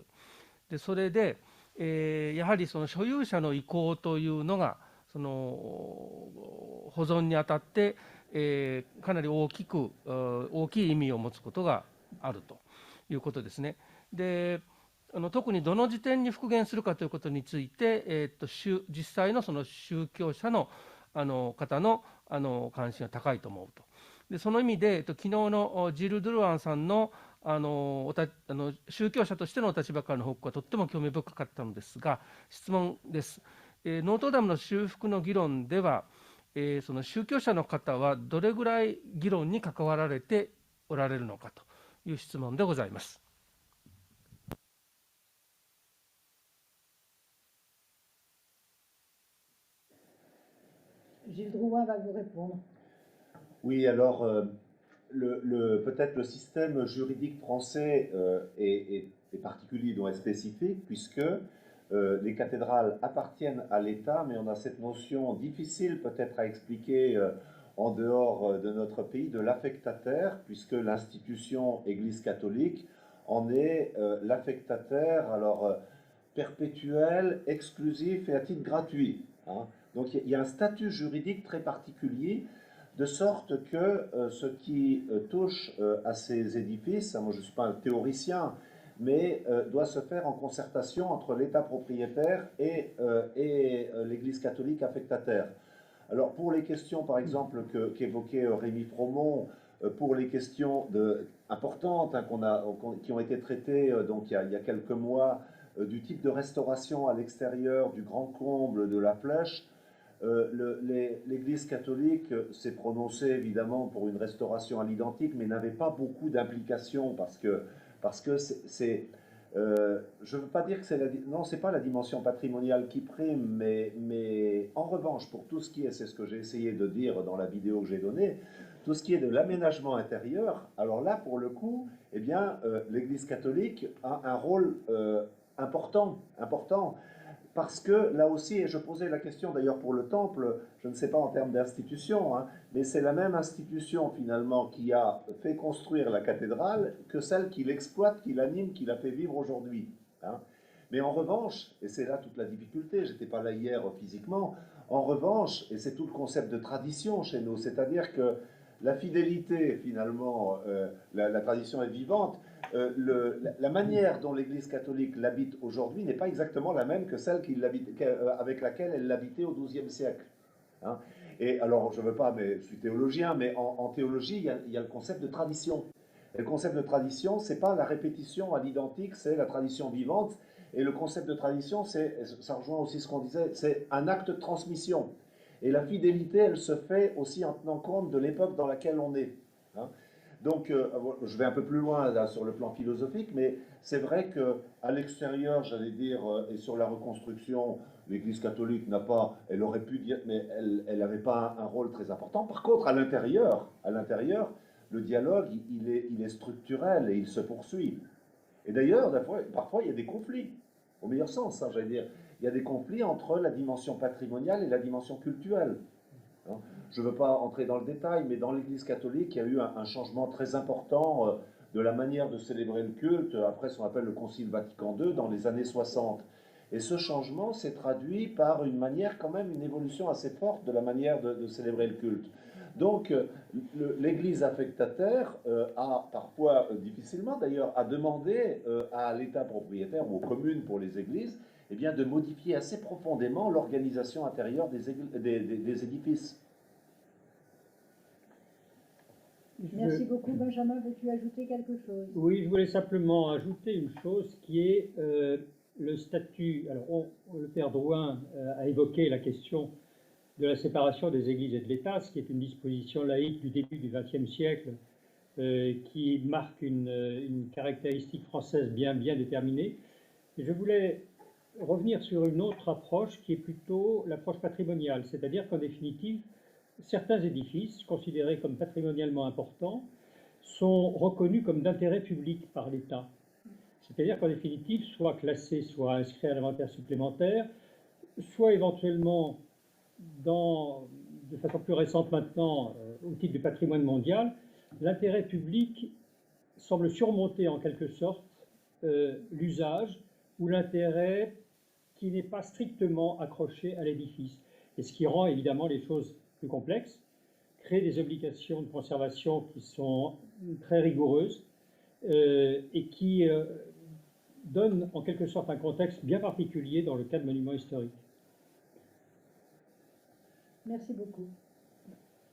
でそれで、やはりその所有者の意向というのが、その保存にあたって、かなり大きい意味を持つことがあるということですね。で特にどの時点に復元するかということについて、実際のその宗教者の方の関心が高いと思うと。でその意味で、昨日のジル・ドゥルアンさんの宗教者としてのお立場からの報告はとっても興味深かったのですが、質問です。ノートルダムの修復の議論では、その宗教者の方はどれぐらい議論に関わられておられるのかという質問でございます。Gilles Drouin va vous répondre. Oui, alors peut-être le système juridique français est particulier, doit être spécifique, puisque les cathédrales appartiennent à l'État, mais on a cette notion difficile peut-être à expliquer en dehors de notre pays de l'affectataire, puisque l'institution Église catholique en est l'affectataire, alors perpétuel, exclusif et à titre gratuit. Hein. Donc il y a un statut juridique très particulier, de sorte que ce qui touche à ces édifices, moi je ne suis pas un théoricien, mais doit se faire en concertation entre l'État propriétaire et l'Église catholique affectataire. Alors pour les questions par exemple qu'évoquait Rémi Fromont, pour les questions importantes hein, qui ont été traitées donc, il y a quelques mois, du type de restauration à l'extérieur du grand comble de la Flèche, l'Église catholique s'est prononcée évidemment pour une restauration à l'identique, mais n'avait pas beaucoup d'implications parce que c'est je ne veux pas dire que c'est pas la dimension patrimoniale qui prime, mais en revanche, pour tout ce qui est, c'est ce que j'ai essayé de dire dans la vidéo que j'ai donnée, tout ce qui est de l'aménagement intérieur, alors là, pour le coup, eh bien, l'Église catholique a un rôle important, parce que là aussi, et je posais la question d'ailleurs pour le temple, je ne sais pas en termes d'institution, hein, mais c'est la même institution finalement qui a fait construire la cathédrale que celle qui l'exploite, qui l'anime, qui la fait vivre aujourd'hui. Hein. Mais en revanche, et c'est là toute la difficulté, je n'étais pas là hier physiquement, en revanche, et c'est tout le concept de tradition chez nous, c'est-à-dire que la fidélité finalement, la tradition est vivante, la manière dont l'Église catholique l'habite aujourd'hui n'est pas exactement la même que celle avec laquelle elle l'habitait au XIIe siècle. Hein. Et alors, je ne veux pas, mais je suis théologien, mais en théologie, il y a le concept de tradition. Et le concept de tradition, ce n'est pas la répétition à l'identique, c'est la tradition vivante. Et le concept de tradition, ça rejoint aussi ce qu'on disait, c'est un acte de transmission. Et la fidélité, elle se fait aussi en tenant compte de l'époque dans laquelle on est. Hein. Donc, je vais un peu plus loin là, sur le plan philosophique, mais c'est vrai qu'à l'extérieur, j'allais dire, et sur la reconstruction, l'Église catholique n'a pas, elle aurait pu dire, mais elle n'avait pas un rôle très important. Par contre, à l'intérieur, le dialogue, il est structurel et il se poursuit. Et d'ailleurs, parfois, il y a des conflits, au meilleur sens, hein, j'allais dire. Il y a des conflits entre la dimension patrimoniale et la dimension culturelle. Hein. Je ne veux pas entrer dans le détail, mais dans l'Église catholique, il y a eu un changement très important de la manière de célébrer le culte, après ce qu'on appelle le Concile Vatican II, dans les années 60. Et ce changement s'est traduit par une évolution assez forte de la manière de célébrer le culte. Donc, l'Église affectataire a parfois, difficilement d'ailleurs, à demander à l'État propriétaire ou aux communes pour les églises, eh bien, de modifier assez profondément l'organisation intérieure des édifices. Merci beaucoup, Benjamin. Veux-tu ajouter quelque chose? Oui, je voulais simplement ajouter une chose qui est le statut. Alors, le père Drouin a évoqué la question de la séparation des églises et de l'État, ce qui est une disposition laïque du début du XXe siècle qui marque une caractéristique française bien déterminée. Et je voulais revenir sur une autre approche qui est plutôt l'approche patrimoniale, c'est-à-dire qu'en définitive, certains édifices considérés comme patrimonialement importants sont reconnus comme d'intérêt public par l'État. C'est-à-dire qu'en définitive, soit classés, soit inscrits à l'inventaire supplémentaire, soit éventuellement, de façon plus récente maintenant, au titre du patrimoine mondial, l'intérêt public semble surmonter en quelque sorte l'usage ou l'intérêt qui n'est pas strictement accroché à l'édifice. Et ce qui rend évidemment les choses plus complexes, crée des obligations de conservation qui sont très rigoureuses et qui donnent en quelque sorte un contexte bien particulier dans le cas de monuments historiques. Merci beaucoup.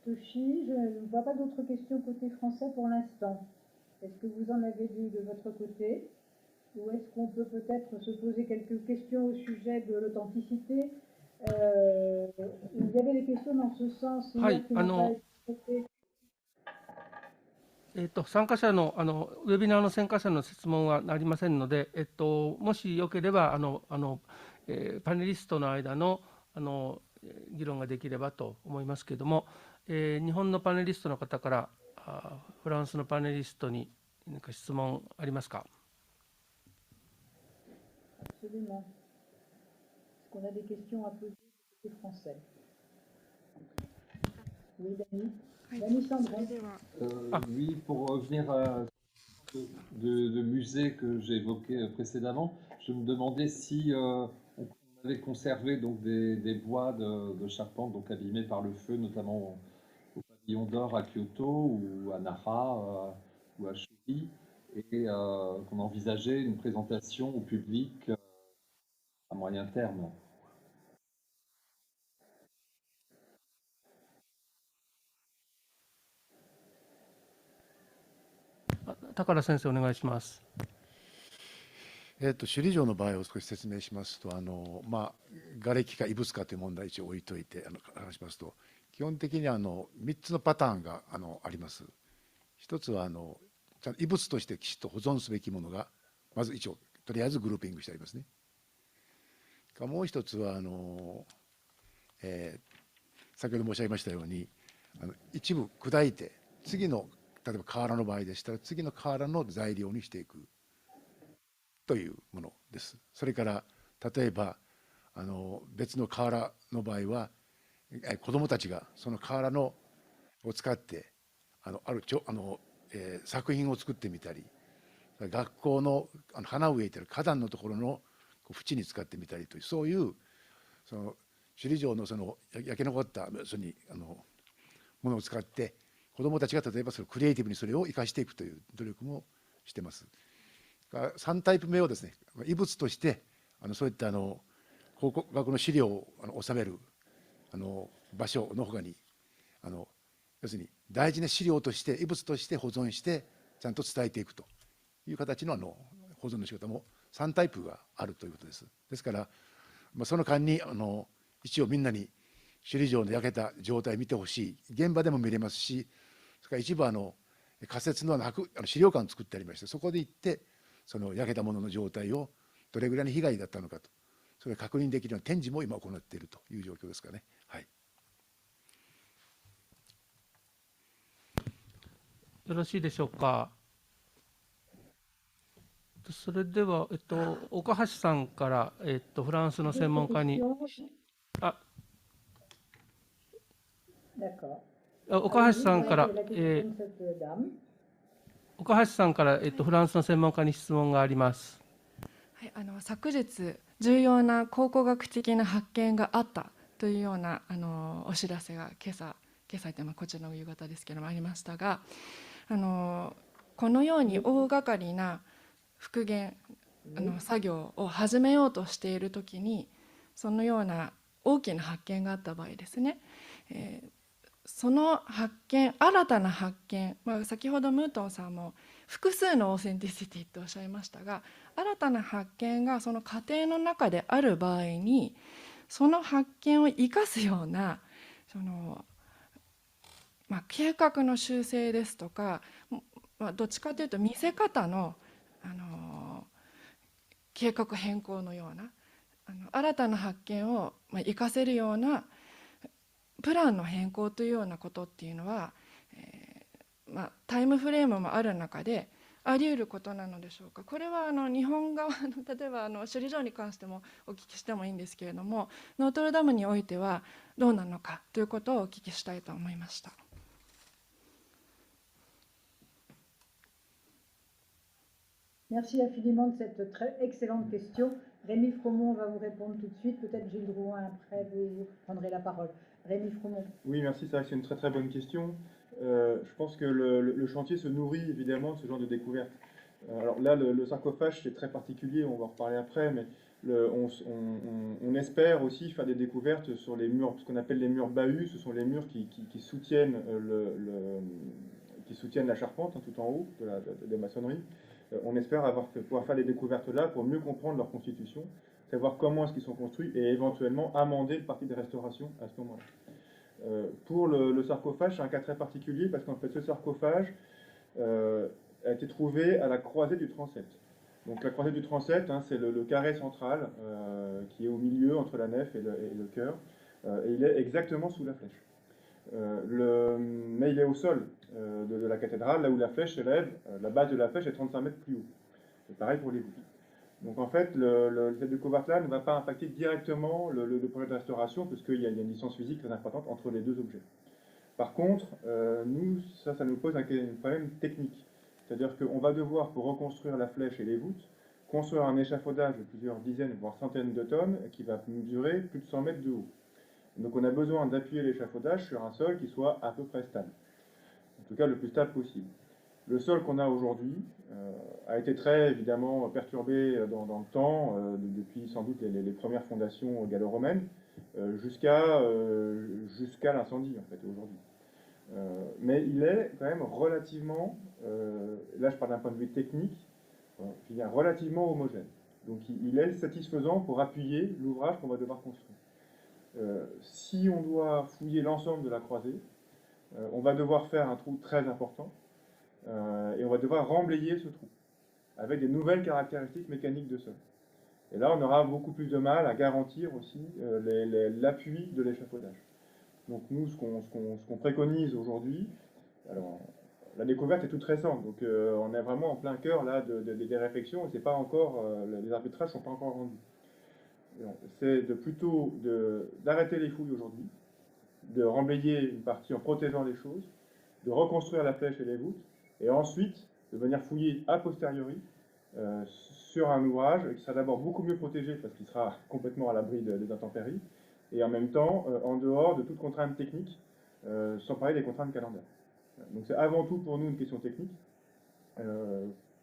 Toshi, je ne vois pas d'autres questions côté français pour l'instant. Est-ce que vous en avez vu de votre côté? Ou est-ce qu'on peut peut-être se poser quelques questions au sujet de l'authenticité? Il y avait des questions dans ce sens hier qui n'ont pas été traitées. 参加者のウェビナーの参加者の質問はありませんので、もしよければパネリストの間の議論ができればと思いますけれども、日本のパネリストの方からフランスのパネリストに何か質問ありますか。Absolument. Est-ce qu'on a des questions à poser côté français? Oui, Dany. Dany Sandron. Oui, pour revenir à de musée que j'ai évoqué précédemment, je me demandais si on avait conservé donc des bois de charpente donc abîmés par le feu, notamment au pavillon d'or à Kyoto ou à Nara ou à Shuri, et qu'on envisageait une présentation au public à moyen terme. 高田先生お願いします。首里城の場合を少し説明しますと、瓦礫か異物かという問題一応置いといて話しますと、基本的に3つのパターンがあります。一つはちゃんと異物としてきちっと保存すべきものがまず一応とりあえずグルーピングしてありますね。もう一つは先ほど申し上げましたように一部砕いて次の例えば瓦の場合でしたら次の瓦の材料にしていくというものです。それから例えば別の瓦の場合は子どもたちがその瓦を使って作品を作ってみたり、学校の花を植えている花壇のところの縁に使ってみたりという、そういう首里城の焼け残ったものを使って子どもたちが例えばクリエイティブにそれを生かしていくという努力もしています。3タイプ目をですね、遺物としてそういった考古学の資料を収める場所のほかに要するに大事な資料として遺物として保存してちゃんと伝えていくという形の保存の仕方も3タイプがあるということです。ですから、その間に一応みんなに首里城の焼けた状態を見てほしい、現場でも見れますし、それから一部仮設の資料館を作ってありまして、そこで行ってその焼けたものの状態をどれぐらいの被害だったのかと、それを確認できるような展示も今行っているという状況ですかね。はい、よろしいでしょうか。それでは、岡橋さんから、フランスの専門家に。岡橋さんから、岡橋さんから、フランスの専門家に質問があります。はい、昨日重要な考古学的な発見があったというようなお知らせが今朝というのはこちらの夕方ですけれどもありましたが、このように大掛かりな復元作業を始めようとしているときにそのような大きな発見があった場合ですね、その発見、新たな発見、先ほどムートンさんも複数のオーセンティシティとおっしゃいましたが、新たな発見がその過程の中である場合にその発見を生かすような計画の修正ですとか、どっちかというと見せ方の、計画変更のような新たな発見を生かせるようなプランの変更というようなことっていうのは、タイムフレームもある中であり得ることなのでしょうか。これは日本側の例えば首里城に関してもお聞きしてもいいんですけれども、ノートルダムにおいてはどうなのかということをお聞きしたいと思いました。Merci infiniment de cette très excellente question. Rémi Fromont va vous répondre tout de suite. Peut-être Gilles Drouin après, vous prendrez la parole. Rémi Fromont. Oui, merci, c'est vrai que c'est une très très bonne question. Je pense que le chantier se nourrit évidemment de ce genre de découverte. Alors là, le sarcophage, c'est très particulier, on va en reparler après, mais on espère aussi faire des découvertes sur les murs, ce qu'on appelle les murs bahus. Ce sont les murs qui soutiennent, qui soutiennent la charpente, hein, tout en haut de la maçonnerie. On espère pouvoir faire des découvertes là pour mieux comprendre leur constitution, savoir comment est-ce qu'ils sont construits et éventuellement amender le parti de restauration à ce moment-là. Pour le sarcophage, c'est un cas très particulier parce qu'en fait ce sarcophage a été trouvé à la croisée du transept. Donc la croisée du transept, hein, c'est le carré central qui est au milieu entre la nef et le chœur, et il est exactement sous la flèche. Mais il est au sol de la cathédrale, là où la flèche s'élève, la base de la flèche est 35 mètres plus haut. C'est pareil pour les voûtes. Donc en fait, cette découverte-là ne va pas impacter directement le projet de restauration, puisqu'il y a une distance physique très importante entre les deux objets. Par contre, nous, ça nous pose un problème technique. C'est-à-dire qu'on va devoir, pour reconstruire la flèche et les voûtes, construire un échafaudage de plusieurs dizaines, voire centaines de tonnes, qui va mesurer plus de 100 mètres de haut. Donc on a besoin d'appuyer l'échafaudage sur un sol qui soit à peu près stable. En tout cas, le plus stable possible. Le sol qu'on a aujourd'hui a été très évidemment perturbé dans le temps, depuis sans doute les premières fondations gallo-romaines, jusqu'à l'incendie en fait aujourd'hui. Mais il est quand même relativement, là je parle d'un point de vue technique, relativement homogène. Donc il est satisfaisant pour appuyer l'ouvrage qu'on va devoir construire. Si on doit fouiller l'ensemble de la croisée, on va devoir faire un trou très important et on va devoir remblayer ce trou avec des nouvelles caractéristiques mécaniques de sol. Et là, on aura beaucoup plus de mal à garantir aussi l'appui de l'échafaudage. Donc nous, ce qu'on préconise aujourd'hui, alors la découverte est toute récente, donc on est vraiment en plein cœur là des réflexions et c'est pas encore, les arbitrages ne sont pas encore rendus. C'est plutôt d'arrêter les fouilles aujourd'hui, de remblayer une partie en protégeant les choses, de reconstruire la flèche et les voûtes, et ensuite de venir fouiller a posteriori sur un ouvrage qui sera d'abord beaucoup mieux protégé parce qu'il sera complètement à l'abri des intempéries, et en même temps en dehors de toute contrainte technique, sans parler des contraintes calendaires. Donc c'est avant tout pour nous une question technique,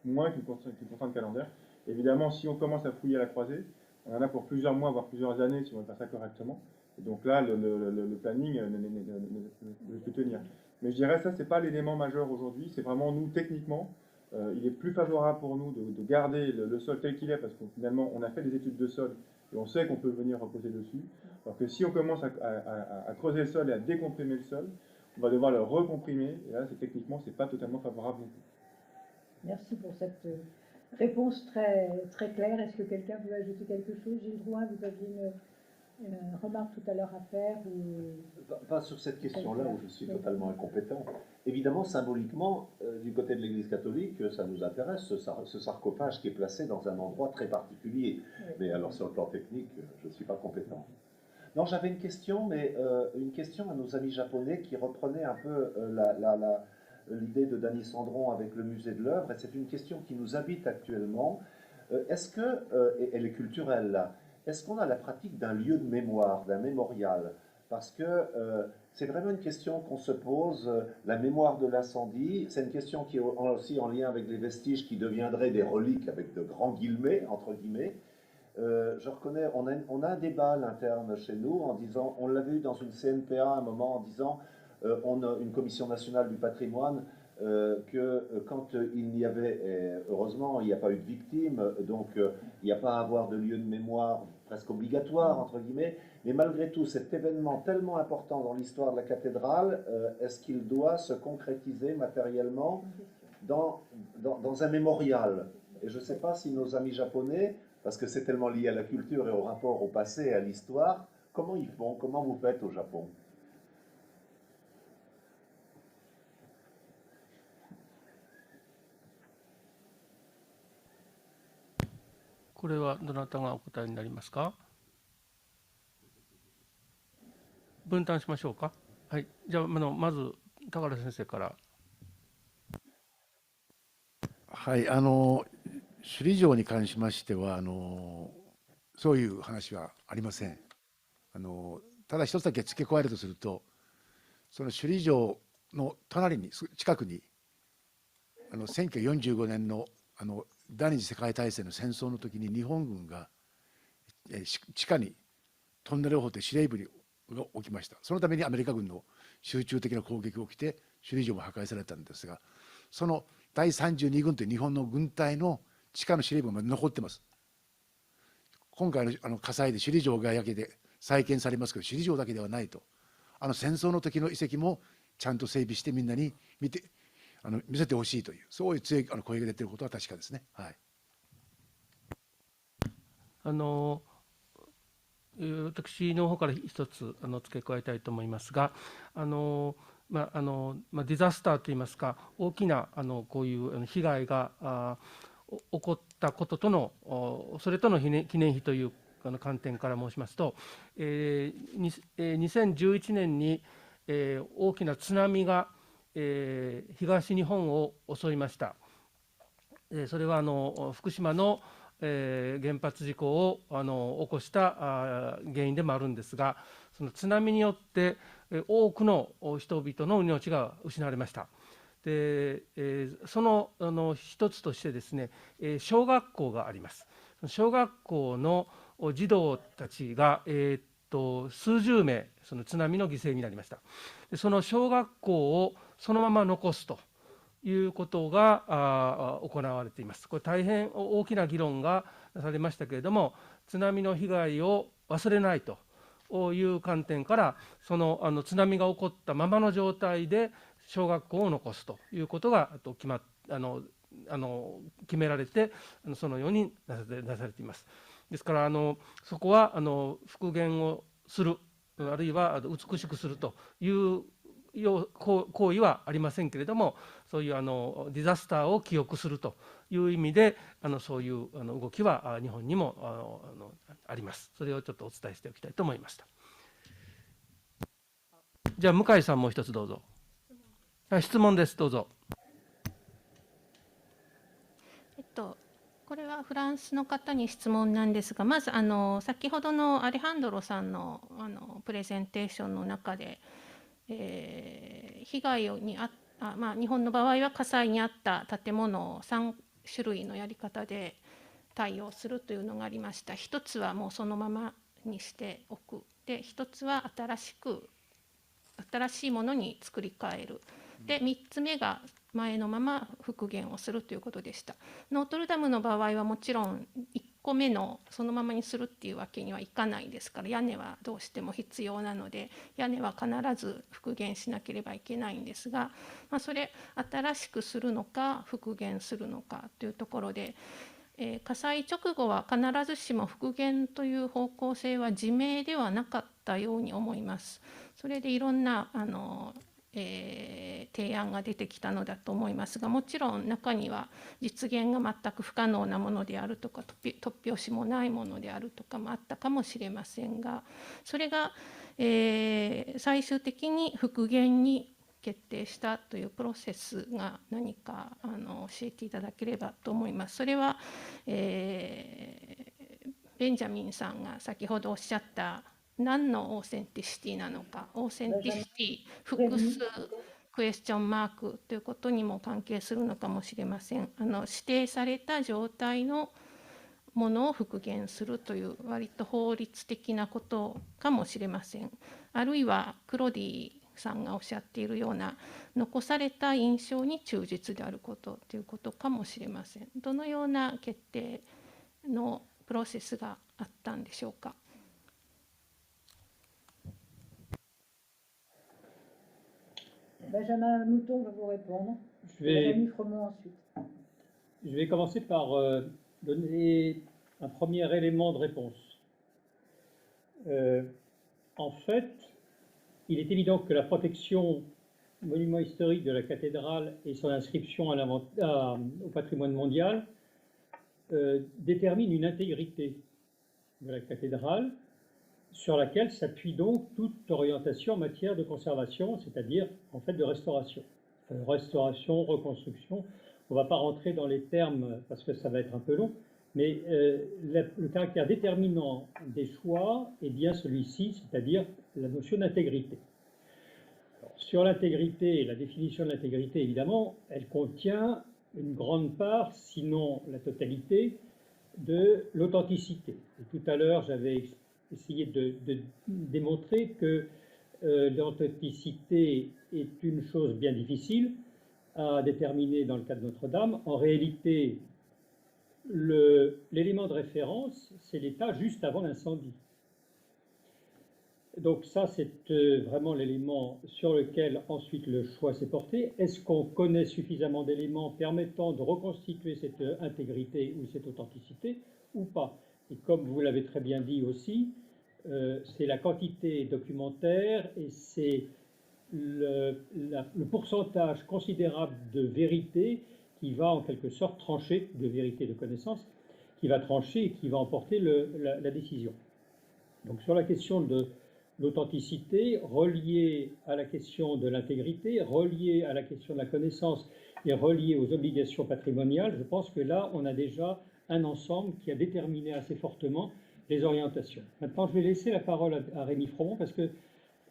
moins qu'une contrainte calendaire. Évidemment, si on commence à fouiller à la croisée, on en a pour plusieurs mois, voire plusieurs années si on veut faire ça correctement. Et donc là, le planning ne peut tenir. Mais je dirais ça, c'est pas l'élément majeur aujourd'hui. C'est vraiment nous, techniquement, il est plus favorable pour nous de garder le sol tel qu'il est, parce que finalement, on a fait des études de sol et on sait qu'on peut venir reposer dessus. Alors que si on commence à creuser le sol et à décomprimer le sol, on va devoir le recomprimer. Et là, techniquement, c'est pas totalement favorable non plus. Merci pour cette réponse très, très claire. Est-ce que quelqu'un veut ajouter quelque chose? Gilles Drouin, vous aviez une remarque tout à l'heure à faire ou... Pas sur cette question-là où je suis totalement incompétent. Évidemment, symboliquement, du côté de l'Église catholique, ça nous intéresse, ce sarcophage qui est placé dans un endroit très particulier. Oui. Mais alors, sur le plan technique, je ne suis pas compétent. Non, j'avais une question, mais une question à nos amis japonais qui reprenait un peu l'idée de Dany Sandron avec le musée de l'œuvre, et c'est une question qui nous habite actuellement. Est-ce que, et elle est culturelle là, est-ce qu'on a la pratique d'un lieu de mémoire, d'un mémorial? Parce que c'est vraiment une question qu'on se pose, la mémoire de l'incendie, c'est une question qui est aussi en lien avec les vestiges qui deviendraient des reliques avec de grands guillemets, entre guillemets. Je reconnais, on a un débat à l'interne chez nous en disant, on l'avait eu dans une CNPA à un moment en disant, on a une commission nationale du patrimoine, que quand il n'y avait, heureusement, il n'y a pas eu de victimes, donc il n'y a pas à avoir de lieu de mémoire presque obligatoire, entre guillemets, mais malgré tout, cet événement tellement important dans l'histoire de la cathédrale, est-ce qu'il doit se concrétiser matériellement dans un mémorial? Et je ne sais pas si nos amis japonais, parce que c'est tellement lié à la culture et au rapport au passé et à l'histoire, comment ils font? Comment vous faites au Japon? これはどなたがお答えになりますか。分担しましょうか。はい、じゃあ、まず高原先生から。はい、首里城に関しましてはそういう話はありません。ただ一つだけ付け加えるとすると、その首里城の隣に近くに1945年の第二次世界大戦の戦争の時に日本軍が地下にトンネルを掘って司令部が起きました。そのためにアメリカ軍の集中的な攻撃が起きて首里城も破壊されたんですが、その第32軍という日本の軍隊の地下の司令部がまだ残ってます。今回の火災で首里城が焼けて再建されますけど、首里城だけではないと、戦争の時の遺跡もちゃんと整備してみんなに見せてほしいという、そういう強い声が出ていることは確かですね。はい、私の方から一つ付け加えたいと思いますが、ディザスターといいますか、大きなこういう被害が起こったこととの、それとの記念碑という観点から申しますと、2011年に大きな津波が東日本を襲いました。それは福島の原発事故を起こした原因でもあるんですが、その津波によって多くの人々の命が失われました。でその一つとしてですね、小学校があります。小学校の児童たちが、数十名その津波の犠牲になりました。でその小学校をそのまま残すということが行われています。これ大変大きな議論がなされましたけれども、津波の被害を忘れないという観点から、その津波が起こったままの状態で小学校を残すということが決められて、そのようになされています。ですからそこは復元をする、あるいは美しくするという行為はありませんけれども、そういうディザスターを記憶するという意味でそういう動きは日本にもあります。それをちょっとお伝えしておきたいと思いました。じゃあ向井さんもう一つどうぞ。質問です、どうぞ。これはフランスの方に質問なんですが、まず先ほどのアレハンドロさんのプレゼンテーションの中で、被害に日本の場合は火災に遭った建物を3種類のやり方で対応するというのがありました。一つはもうそのままにしておく。で、一つは新しいものに作り変える。で、3つ目が前のまま復元をするということでした。ノートルダムの場合はもちろん1個目のそのままにするっていうわけにはいかないですから、屋根はどうしても必要なので、屋根は必ず復元しなければいけないんですが、それ新しくするのか復元するのかというところで、火災直後は必ずしも復元という方向性は自明ではなかったように思います。それでいろんな提案が出てきたのだと思いますが、もちろん中には実現が全く不可能なものであるとか、突拍子もないものであるとかもあったかもしれませんが、それが、最終的に復元に決定したというプロセスが何か教えていただければと思います。それは、ベンジャミンさんが先ほどおっしゃった何のオーセンティシティなのか、オーセンティシティ複数クエスチョンマークということにも関係するのかもしれません。指定された状態のものを復元するという割と法律的なことかもしれません。あるいはクロディさんがおっしゃっているような残された印象に忠実であることということかもしれません。どのような決定のプロセスがあったんでしょうか。Benjamin Mouton va vous répondre. Jérémy Fromont ensuite. Je vais commencer par donner un premier élément de réponse. En fait, il est évident que la protection monument historique de la cathédrale et son inscription au patrimoine mondial détermine une intégrité de la cathédrale sur laquelle s'appuie donc toute orientation en matière de conservation, c'est-à-dire en fait de restauration. Restauration, reconstruction, on ne va pas rentrer dans les termes parce que ça va être un peu long, mais le caractère déterminant des choix est bien celui-ci, c'est-à-dire la notion d'intégrité. Sur l'intégrité, la définition de l'intégrité, évidemment, elle contient une grande part, sinon la totalité, de l'authenticité. Tout à l'heure, j'avais essayé de démontrer que l'authenticité est une chose bien difficile à déterminer dans le cas de Notre-Dame. En réalité, l'élément de référence, c'est l'état juste avant l'incendie. Donc ça, c'est vraiment l'élément sur lequel ensuite le choix s'est porté. Est-ce qu'on connaît suffisamment d'éléments permettant de reconstituer cette intégrité ou cette authenticité ou pas? Et comme vous l'avez très bien dit aussi, c'est la quantité documentaire et c'est le pourcentage considérable de vérité qui va en quelque sorte trancher, de vérité de connaissance, qui va trancher et qui va emporter la décision. Donc sur la question de l'authenticité, reliée à la question de l'intégrité, reliée à la question de la connaissance et reliée aux obligations patrimoniales, je pense que là, on a déjà un ensemble qui a déterminé assez fortement les orientations. Maintenant, je vais laisser la parole à Rémi Fromont parce que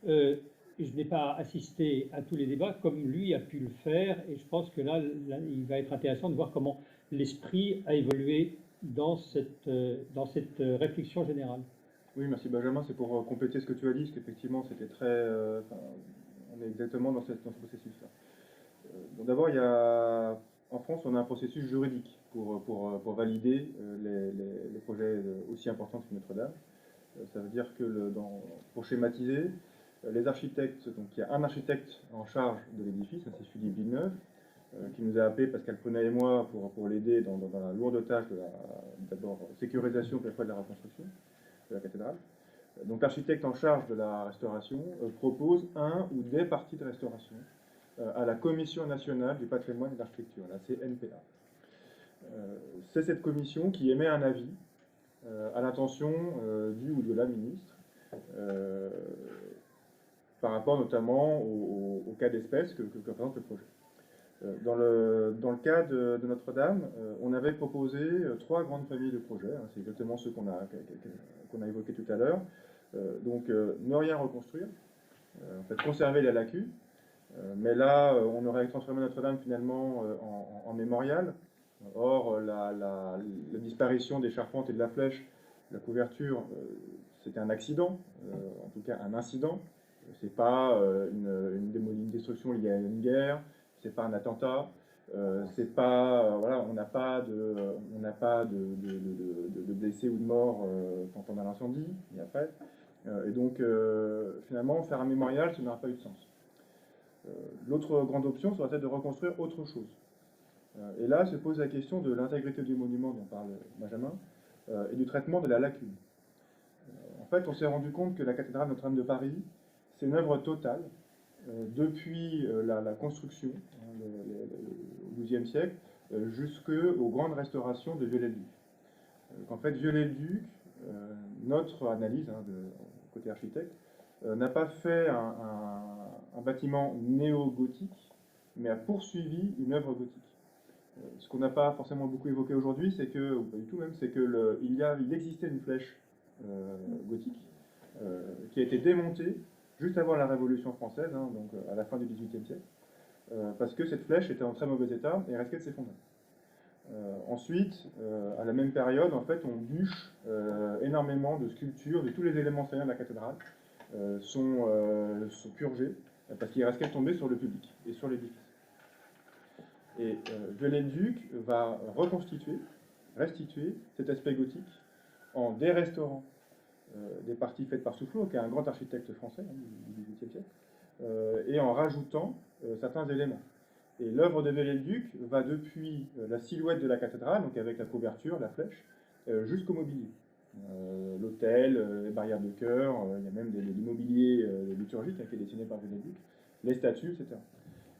je n'ai pas assisté à tous les débats comme lui a pu le faire et je pense que là il va être intéressant de voir comment l'esprit a évolué dans cette réflexion générale. Oui, merci Benjamin, c'est pour compléter ce que tu as dit, parce qu'effectivement c'était très... on est exactement dans ce processus-là. Bon, d'abord, en France, on a un processus juridique pour valider les projets aussi importants que Notre-Dame. Ça veut dire que, pour schématiser, les architectes, donc il y a un architecte en charge de l'édifice, c'est Philippe Villeneuve, qui nous a appelé, Pascal Prenat et moi, pour l'aider dans la lourde tâche de d'abord sécurisation puis après de la reconstruction de la cathédrale. Donc l'architecte en charge de la restauration propose un ou des parties de restauration à la Commission nationale du patrimoine et de l'architecture, la CNPA. C'est cette commission qui émet un avis à l'intention du ou de la ministre par rapport notamment au cas d'espèce que présente le projet. Dans le cas de Notre-Dame, on avait proposé 3 grandes familles de projets, hein, c'est exactement ceux qu'on a évoqués tout à l'heure. Donc ne rien reconstruire, en fait conserver la lacune, mais là on aurait transformé Notre-Dame finalement en mémorial. Or la disparition des charpentes et de la flèche, la couverture, c'était un accident, en tout cas un incident. C'est pas une destruction liée à une guerre, c'est pas un attentat, c'est pas voilà, on n'a pas de blessés ou de morts quand on a l'incendie et après. Et donc finalement faire un mémorial, ça n'aura pas eu de sens. L'autre grande option serait peut-être de reconstruire autre chose. Et là se pose la question de l'intégrité du monument dont parle Benjamin et du traitement de la lacune. En fait, on s'est rendu compte que la cathédrale Notre-Dame de Paris, c'est une œuvre totale depuis la construction au XIIe siècle jusqu'aux grandes restaurations de Viollet-le-Duc. En fait, Viollet-le-Duc, notre analyse côté architecte, n'a pas fait un bâtiment néo-gothique, mais a poursuivi une œuvre gothique. Ce qu'on n'a pas forcément beaucoup évoqué aujourd'hui, c'est que, ou pas du tout même, c'est qu'il existait une flèche gothique qui a été démontée juste avant la Révolution française, hein, donc à la fin du XVIIIe siècle, parce que cette flèche était en très mauvais état et risquait de s'effondrer. Ensuite, à la même période, en fait, on bûche énormément de sculptures, de tous les éléments saillants de la cathédrale sont purgés parce qu'il risquait de tomber sur le public et sur l'édifice. Et Viollet-le-Duc va restituer cet aspect gothique en dérestaurant des parties faites par Soufflot, qui est un grand architecte français du XVIIIe siècle, et en rajoutant certains éléments. Et l'œuvre de Viollet-le-Duc va depuis la silhouette de la cathédrale, donc avec la couverture, la flèche, jusqu'au mobilier. L'autel, les barrières de chœur, il y a même des mobiliers liturgiques qui est dessiné par Viollet-le-Duc, les statues, etc.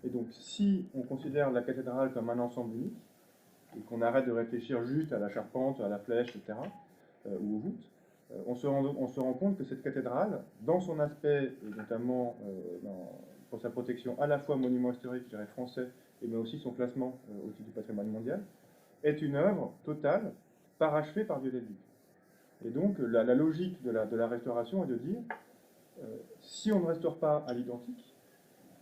Et donc, si on considère la cathédrale comme un ensemble unique, et qu'on arrête de réfléchir juste à la charpente, à la flèche, etc., ou aux voûtes, on se rend compte que cette cathédrale, dans son aspect, et notamment pour sa protection à la fois monument historique, je dirais français, mais aussi son classement au titre du patrimoine mondial, est une œuvre totale, parachevée par Viollet-le-Duc. Et donc la logique de la restauration est de dire, si on ne restaure pas à l'identique,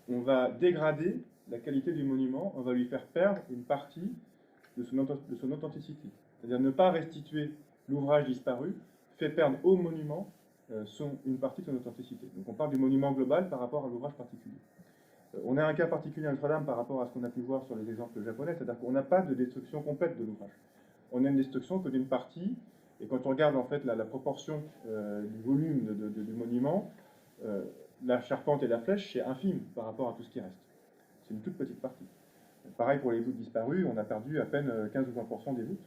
on va dégrader la qualité du monument, on va lui faire perdre une partie de son authenticité. C'est-à-dire ne pas restituer l'ouvrage disparu, fait perdre au monument une partie de son authenticité. Donc on parle du monument global par rapport à l'ouvrage particulier. On a un cas particulier à Notre-Dame par rapport à ce qu'on a pu voir sur les exemples japonais, c'est-à-dire qu'on n'a pas de destruction complète de l'ouvrage. On a une destruction que d'une partie, et quand on regarde en fait la proportion du volume du monument, la charpente et la flèche, c'est infime par rapport à tout ce qui reste. C'est une toute petite partie. Pareil pour les voûtes disparues, on a perdu à peine 15 ou 20% des voûtes.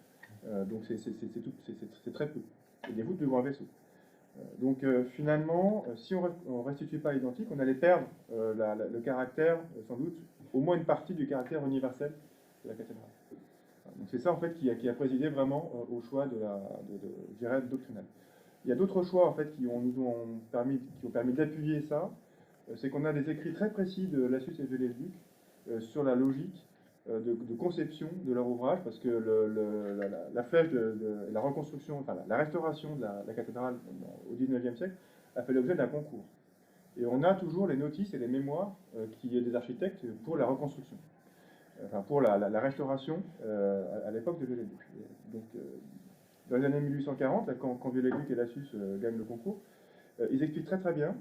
Donc c'est très peu. Et des voûtes de grands vaisseaux. Donc finalement, si on ne restitue pas l'identique, on allait perdre le caractère, sans doute, au moins une partie du caractère universel de la cathédrale. Donc c'est ça en fait qui a présidé vraiment au choix je dirais, doctrinal. Il y a d'autres choix en fait qui ont permis d'appuyer ça. C'est qu'on a des écrits très précis de Lassus et Viollet-le-Duc sur la logique de conception de leur ouvrage, parce que la flèche la reconstruction, enfin la restauration de la cathédrale au XIXe siècle a fait l'objet d'un concours. Et on a toujours les notices et les mémoires des architectes pour la reconstruction, enfin pour la restauration à l'époque de Viollet-le-Duc. Donc dans les années 1840, quand Viollet-le-Duc et Lassus gagnent le concours, ils expliquent très très bien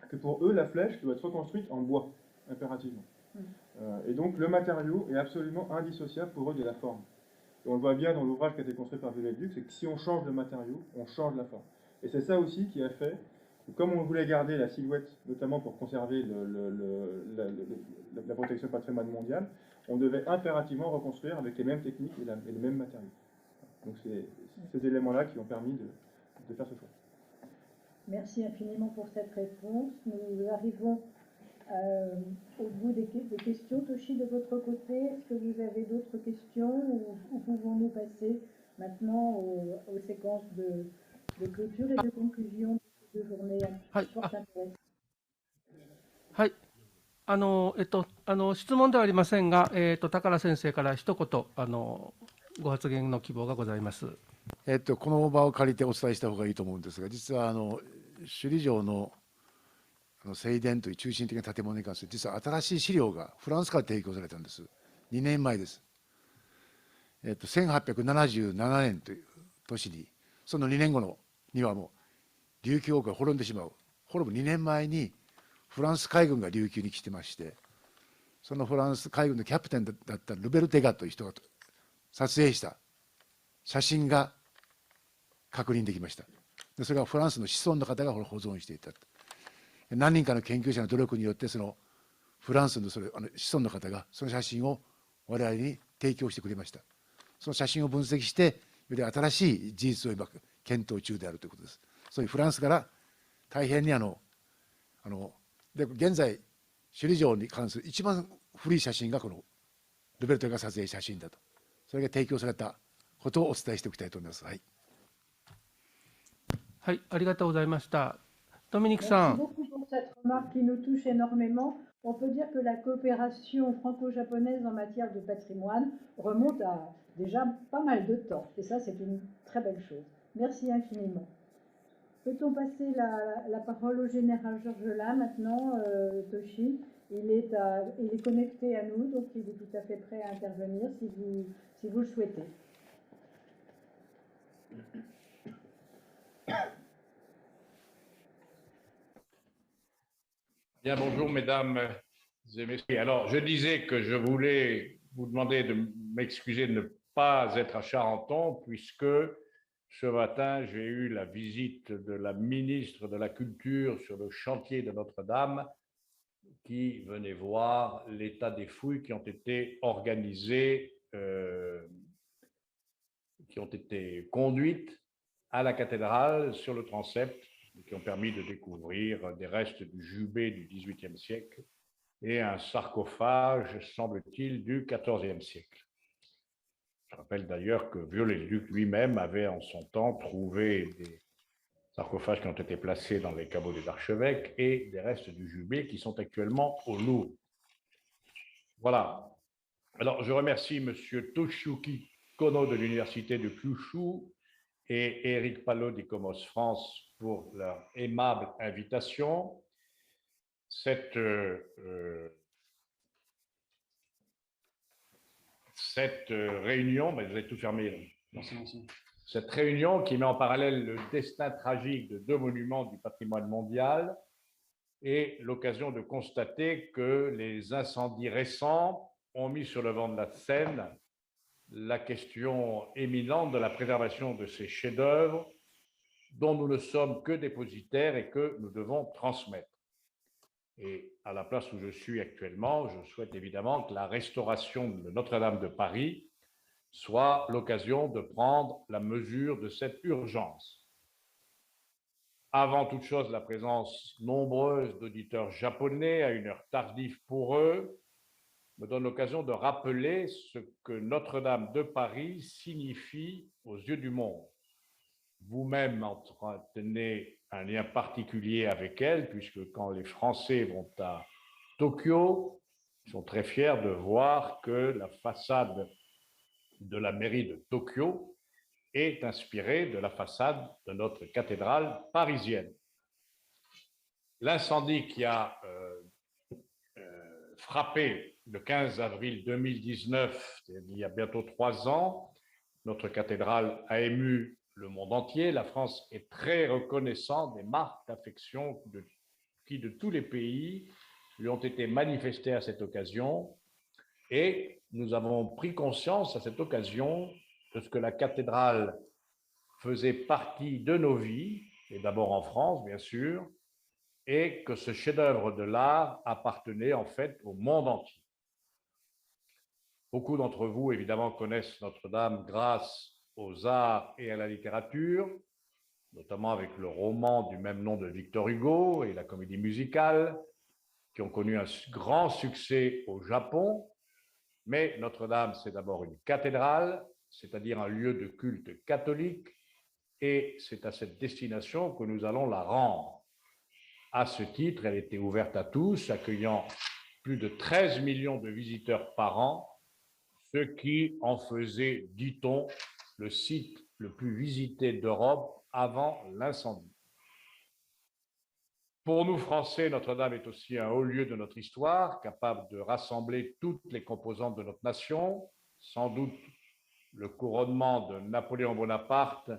que pour eux, la flèche doit être reconstruite en bois, impérativement. Et donc le matériau est absolument indissociable pour eux de la forme. Et on le voit bien dans l'ouvrage qui a été construit par Viollet-le-Duc, c'est que si on change le matériau, on change la forme. Et c'est ça aussi qui a fait que, comme on voulait garder la silhouette, notamment pour conserver la protection patrimoine mondial, on devait impérativement reconstruire avec les mêmes techniques et les mêmes matériaux. Donc c'est ces éléments-là qui ont permis de faire ce choix. Merci infiniment pour cette réponse. Nous arrivons au bout des questions. Toshi, de votre côté, est-ce que vous avez d'autres questions ou pouvons-nous passer maintenant aux séquences de clôture et de conclusion de journée fort intéressante? はい。質問ではありませんが、高良先生から一言ご発言の希望がございます。この場を借りてお伝えした方がいいと思うんですが、実は首里城の正殿という中心的な建物に関して、実は新しい資料がフランスから提供されたんです。2年前です。1877年という年に、その2年後にはもう琉球王国が滅んでしまう。滅ぶ2年前にフランス海軍が琉球に来てまして、そのフランス海軍のキャプテンだったルベル・テガという人が撮影した写真が確認できました。でそれがフランスの子孫の方が保存していた。何人かの研究者の努力によって、そのフランスの子孫の方がその写真を我々に提供してくれました。その写真を分析して、より新しい事実を今検討中であるということです。そういうフランスから大変にで現在首里城に関する一番古い写真がこのルベルトが撮影した写真だと、それが提供されたことをお伝えしておきたいと思います。はい。はい、ありがとうございました。ドミニクさん。 Merci beaucoup pour cette remarque qui nous touche énormément. On peut dire que la coopération franco-japonaise en matière de patrimoine remonte à déjà pas mal de temps. Et ça, c'est une très belle chose. Merci infiniment. Peut-on passer la parole au général Georges Lin maintenant, Toshi? Il est connecté à nous, donc il est tout à fait prêt à intervenir si vous le souhaitez. Bien, bonjour mesdames et messieurs. Alors, je disais que je voulais vous demander de m'excuser de ne pas être à Charenton, puisque ce matin, j'ai eu la visite de la ministre de la Culture sur le chantier de Notre-Dame, qui venait voir l'état des fouilles qui ont été organisées, qui ont été conduites à la cathédrale sur le transept, qui ont permis de découvrir des restes du jubé du XVIIIe siècle et un sarcophage, semble-t-il, du XIVe siècle. Je rappelle d'ailleurs que Viollet-le-Duc lui-même avait en son temps trouvé des sarcophages qui ont été placés dans les caveaux des archevêques et des restes du Jubilé qui sont actuellement au Louvre. Voilà. Alors, je remercie M. Toshiyuki Kono de l'Université de Kyushu et Éric Palot d'ICOMOS France pour leur aimable invitation. Cette réunion, mais vous avez tout fermé. Cette réunion qui met en parallèle le destin tragique de deux monuments du patrimoine mondial est l'occasion de constater que les incendies récents ont mis sur le devant de la scène la question éminente de la préservation de ces chefs-d'œuvre dont nous ne sommes que dépositaires et que nous devons transmettre. Et à la place où je suis actuellement, je souhaite évidemment que la restauration de Notre-Dame de Paris soit l'occasion de prendre la mesure de cette urgence. Avant toute chose, la présence nombreuse d'auditeurs japonais à une heure tardive pour eux me donne l'occasion de rappeler ce que Notre-Dame de Paris signifie aux yeux du monde. Vous-même entretenez un lien particulier avec elle, puisque quand les Français vont à Tokyo, ils sont très fiers de voir que la façade de la mairie de Tokyo est inspirée de la façade de notre cathédrale parisienne. L'incendie qui a frappé le 15 avril 2019, il y a bientôt 3 ans, notre cathédrale a ému le monde entier. La France est très reconnaissante des marques d'affection qui, de tous les pays, lui ont été manifestées à cette occasion. Et nous avons pris conscience à cette occasion de ce que la cathédrale faisait partie de nos vies, et d'abord en France, bien sûr, et que ce chef-d'œuvre de l'art appartenait en fait au monde entier. Beaucoup d'entre vous, évidemment, connaissent Notre-Dame grâce aux arts et à la littérature, notamment avec le roman du même nom de Victor Hugo et la comédie musicale, qui ont connu un grand succès au Japon. Mais Notre-Dame, c'est d'abord une cathédrale, c'est-à-dire un lieu de culte catholique, et c'est à cette destination que nous allons la rendre. À ce titre, elle était ouverte à tous, accueillant plus de 13 millions de visiteurs par an, ce qui en faisait, dit-on, le site le plus visité d'Europe avant l'incendie. Pour nous, Français, Notre-Dame est aussi un haut lieu de notre histoire, capable de rassembler toutes les composantes de notre nation. Sans doute le couronnement de Napoléon Bonaparte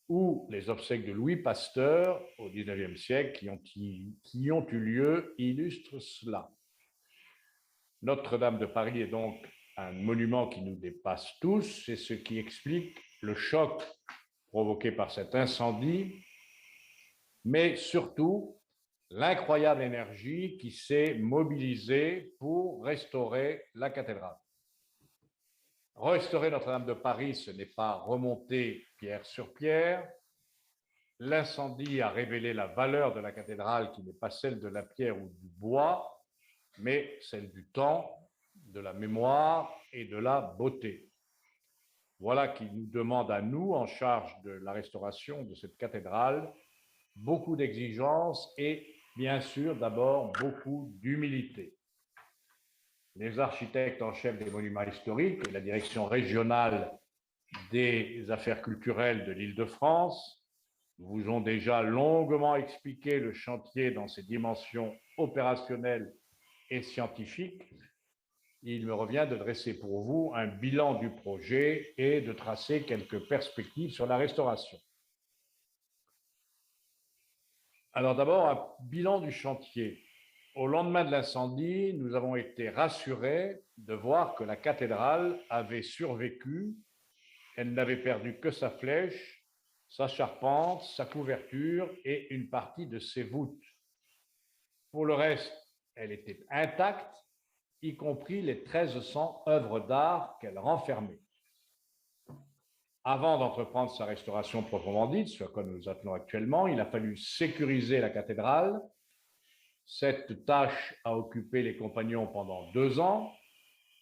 ou les obsèques de Louis Pasteur au XIXe siècle qui ont eu lieu illustrent cela. Notre-Dame de Paris est donc un monument qui nous dépasse tous, c'est ce qui explique le choc provoqué par cet incendie, mais surtout l'incroyable énergie qui s'est mobilisée pour restaurer la cathédrale. Restaurer Notre-Dame de Paris, ce n'est pas remonter pierre sur pierre. L'incendie a révélé la valeur de la cathédrale qui n'est pas celle de la pierre ou du bois, mais celle du temps, de la mémoire et de la beauté. Voilà qui nous demande à nous, en charge de la restauration de cette cathédrale, beaucoup d'exigences et bien sûr d'abord beaucoup d'humilité. Les architectes en chef des monuments historiques et la direction régionale des affaires culturelles de l'Île-de-France vous ont déjà longuement expliqué le chantier dans ses dimensions opérationnelles et scientifiques. Il me revient de dresser pour vous un bilan du projet et de tracer quelques perspectives sur la restauration. Alors d'abord, un bilan du chantier. Au lendemain de l'incendie, nous avons été rassurés de voir que la cathédrale avait survécu. Elle n'avait perdu que sa flèche, sa charpente, sa couverture et une partie de ses voûtes. Pour le reste, elle était intacte, y compris les 1300 œuvres d'art qu'elle renfermait. Avant d'entreprendre sa restauration proprement dite, ce à quoi nous nous attelons actuellement, il a fallu sécuriser la cathédrale. Cette tâche a occupé les compagnons pendant 2 ans.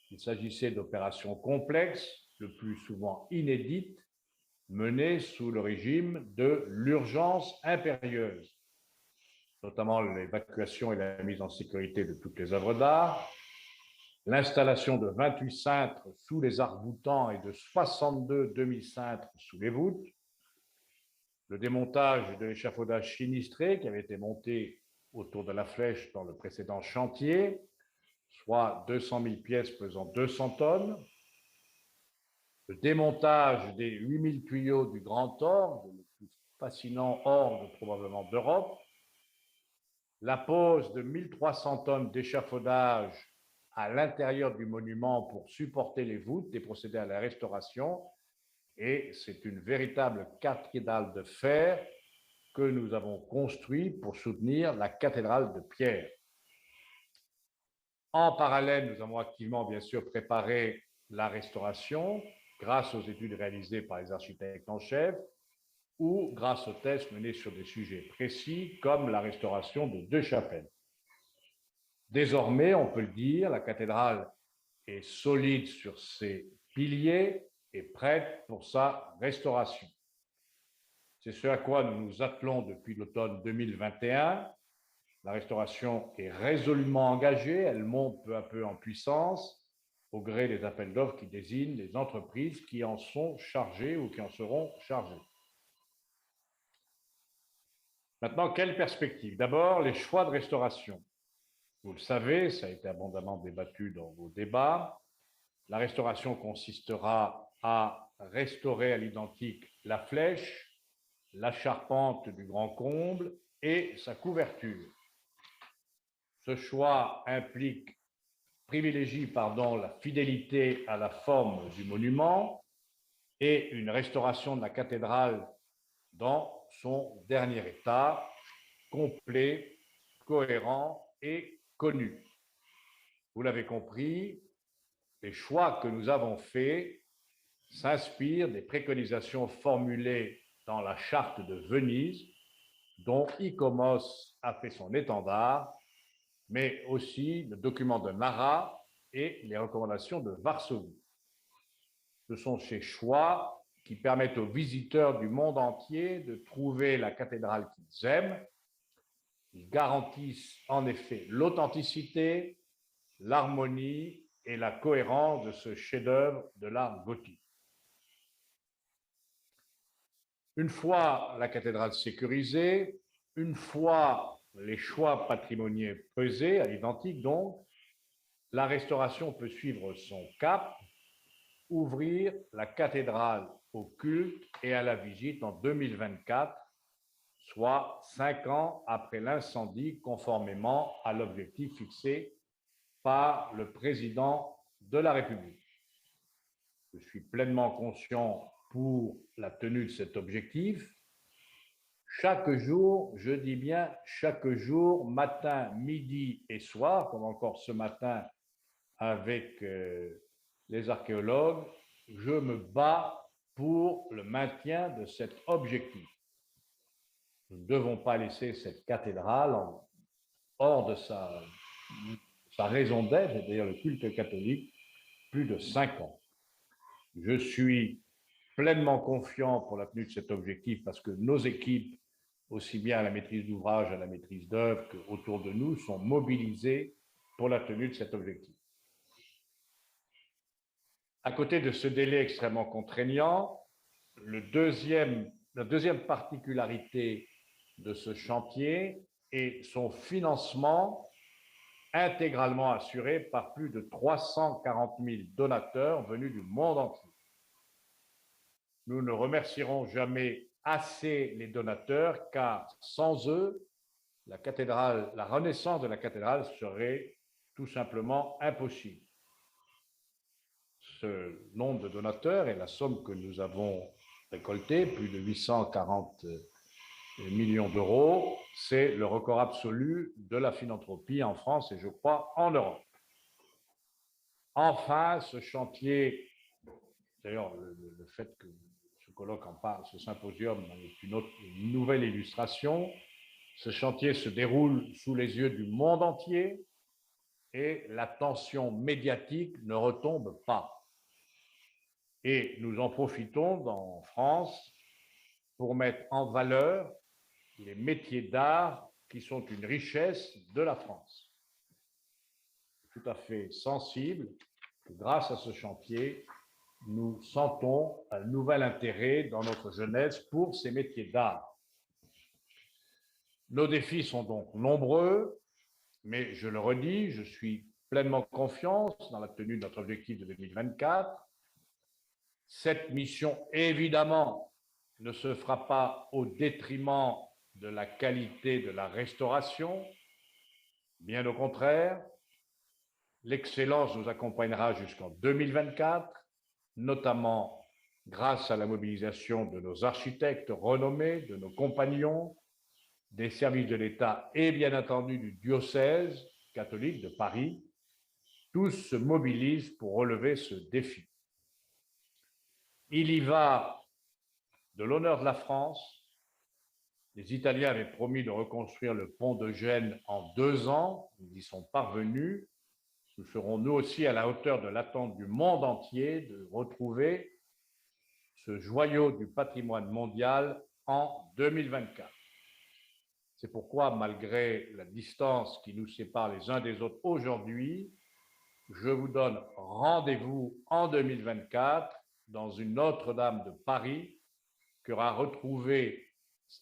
Il s'agissait d'opérations complexes, le plus souvent inédites, menées sous le régime de l'urgence impérieuse, notamment l'évacuation et la mise en sécurité de toutes les œuvres d'art, l'installation de 28 cintres sous les arcs-boutants et de 62 demi-cintres sous les voûtes, le démontage de l'échafaudage sinistré qui avait été monté autour de la flèche dans le précédent chantier, soit 200 000 pièces pesant 200 tonnes, le démontage des 8000 tuyaux du Grand Orgue, le plus fascinant orgue probablement d'Europe, la pose de 1300 tonnes d'échafaudage à l'intérieur du monument pour supporter les voûtes et procéder à la restauration. Et c'est une véritable cathédrale de fer que nous avons construite pour soutenir la cathédrale de pierre. En parallèle, nous avons activement, bien sûr, préparé la restauration grâce aux études réalisées par les architectes en chef ou grâce aux tests menés sur des sujets précis comme la restauration de 2 chapelles. Désormais, on peut le dire, la cathédrale est solide sur ses piliers et prête pour sa restauration. C'est ce à quoi nous nous attelons depuis l'automne 2021. La restauration est résolument engagée, elle monte peu à peu en puissance au gré des appels d'offres qui désignent les entreprises qui en sont chargées ou qui en seront chargées. Maintenant, quelle perspective? D'abord, les choix de restauration. Vous le savez, ça a été abondamment débattu dans vos débats. La restauration consistera à restaurer à l'identique la flèche, la charpente du grand comble et sa couverture. Ce choix privilégie la fidélité à la forme du monument et une restauration de la cathédrale dans son dernier état, complet, cohérent et connu. Vous l'avez compris, les choix que nous avons faits s'inspirent des préconisations formulées dans la charte de Venise, dont ICOMOS a fait son étendard, mais aussi le document de Nara et les recommandations de Varsovie. Ce sont ces choix qui permettent aux visiteurs du monde entier de trouver la cathédrale qu'ils aiment. Ils garantissent en effet l'authenticité, l'harmonie et la cohérence de ce chef-d'œuvre de l'art gothique. Une fois la cathédrale sécurisée, une fois les choix patrimoniaux pesés, à l'identique donc, la restauration peut suivre son cap, ouvrir la cathédrale au culte et à la visite en 2024, soit 5 ans après l'incendie, conformément à l'objectif fixé par le président de la République. Je suis pleinement conscient pour la tenue de cet objectif. Chaque jour, je dis bien chaque jour, matin, midi et soir, comme encore ce matin avec les archéologues, je me bats pour le maintien de cet objectif. Nous ne devons pas laisser cette cathédrale hors de sa raison d'être, c'est-à-dire le culte catholique, plus de 5 ans. Je suis pleinement confiant pour la tenue de cet objectif parce que nos équipes, aussi bien à la maîtrise d'ouvrage, à la maîtrise d'œuvre qu'autour de nous, sont mobilisées pour la tenue de cet objectif. À côté de ce délai extrêmement contraignant, la deuxième particularité de ce chantier est son financement intégralement assuré par plus de 340 000 donateurs venus du monde entier. Nous ne remercierons jamais assez les donateurs, car sans eux, la renaissance de la cathédrale serait tout simplement impossible. Ce nombre de donateurs et la somme que nous avons récoltée, plus de 840 millions d'euros, c'est le record absolu de la philanthropie en France et je crois en Europe. Enfin, ce chantier, d'ailleurs le fait que ce colloque en parle, ce symposium est une nouvelle illustration, ce chantier se déroule sous les yeux du monde entier et l'attention médiatique ne retombe pas. Et nous en profitons en France pour mettre en valeur les métiers d'art qui sont une richesse de la France. Tout à fait sensible que grâce à ce chantier, nous sentons un nouvel intérêt dans notre jeunesse pour ces métiers d'art. Nos défis sont donc nombreux, mais je le redis, je suis pleinement confiance dans la tenue de notre objectif de 2024. Cette mission, évidemment, ne se fera pas au détriment de la qualité de la restauration. Bien au contraire, l'excellence nous accompagnera jusqu'en 2024, notamment grâce à la mobilisation de nos architectes renommés, de nos compagnons, des services de l'État et bien entendu du diocèse catholique de Paris. Tous se mobilisent pour relever ce défi. Il y va de l'honneur de la France. Les Italiens avaient promis de reconstruire le pont de Gênes en 2 ans. Ils y sont parvenus. Nous serons nous aussi à la hauteur de l'attente du monde entier de retrouver ce joyau du patrimoine mondial en 2024. C'est pourquoi, malgré la distance qui nous sépare les uns des autres aujourd'hui, je vous donne rendez-vous en 2024 dans une Notre-Dame de Paris qui aura retrouvé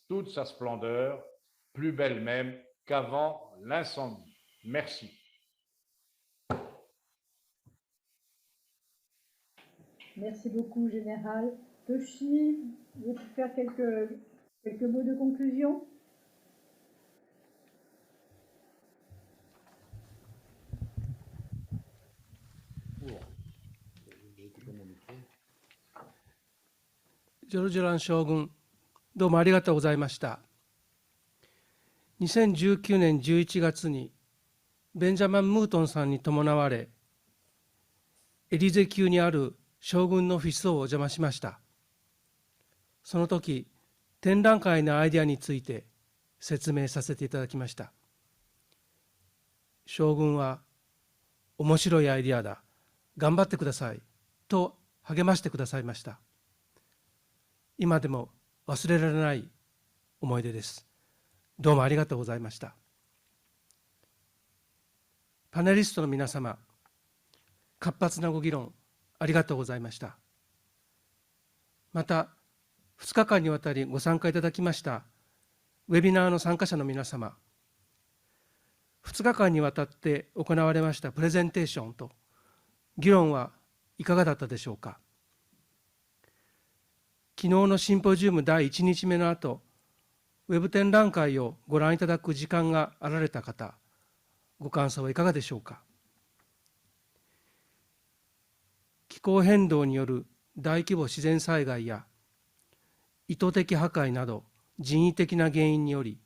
toute sa splendeur, plus belle même qu'avant l'incendie. Merci. Merci beaucoup, Général. Toshi, veux-tu faire quelques mots de conclusion?ジョルジョラン将軍、どうもありがとうございました。2019年11月にベンジャミン・ムートンさんに伴われ、エリゼ宮にある将軍のオフィスをお邪魔しました。その時、展覧会のアイデアについて説明させていただきました。将軍は、面白いアイデアだ、頑張ってください、と励ましてくださいました。今でも忘れられない思い出です。どうもありがとうございました。パネリストの皆様、活発なご議論ありがとうございました。また、2日間にわたりご参加いただきましたウェビナーの参加者の皆様、2日間にわたって行われましたプレゼンテーションと議論はいかがだったでしょうか。昨日のシンポジウム第1日目の後、ウェブ展覧会をご覧いただく時間があられた方、ご感想はいかがでしょうか。気候変動による大規模自然災害や意図的破壊など人為的な原因により、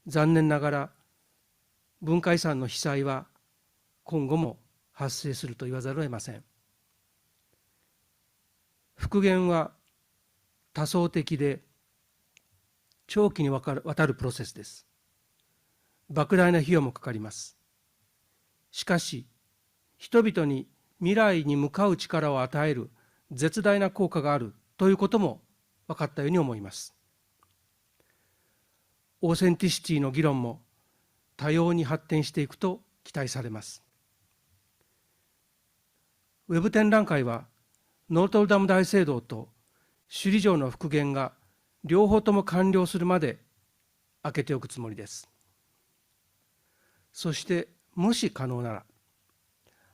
残念ながら文化遺産の被災は今後も発生すると言わざるを得ません。復元は多層的で長期にわたるプロセスです。莫大な費用もかかります。しかし、人々に未来に向かう力を与える絶大な効果があるということも分かったように思います。オーセンティシティの議論も多様に発展していくと期待されます。ウェブ展覧会は、ノートルダム大聖堂と首里城の復元が両方とも完了するまで開けておくつもりです。そして、もし可能なら、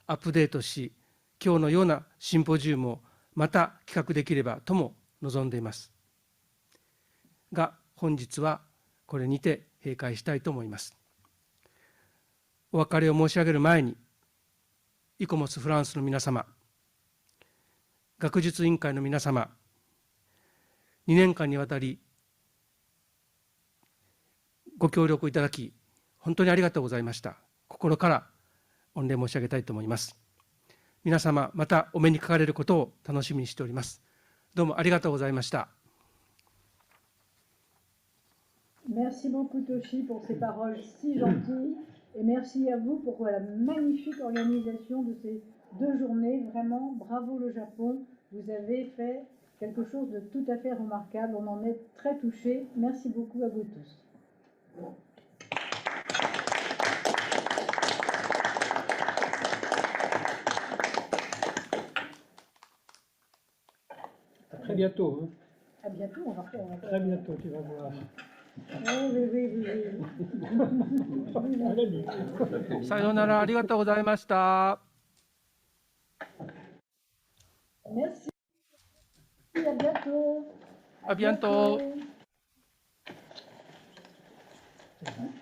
アップデートし、今日のようなシンポジウムをまた企画できればとも望んでいます。が、本日はこれにて閉会したいと思います。お別れを申し上げる前に、イコモスフランスの皆様、学術委員会の皆様、2年間にわたりご協力いただき、本当にありがとうございました。心から御礼申し上げたいと思います。皆様、またお目にかかれることを楽しみにしております。どうもありがとうございました。Merci beaucoup Toshi pour ces paroles si gentilles et merci à vous pour la magnifique organisation de ces 2 journées. Vraiment, bravo le Japon. Vous avez fait quelque chose de tout à fait remarquable. On en est très touchés. Merci beaucoup à vous tous. À très bientôt. Hein. À bientôt, on va faire. Très bientôt, tu vas voir.さようなら、ありがとうございました。 Merci. À bientôt. À bientôt. bientôt.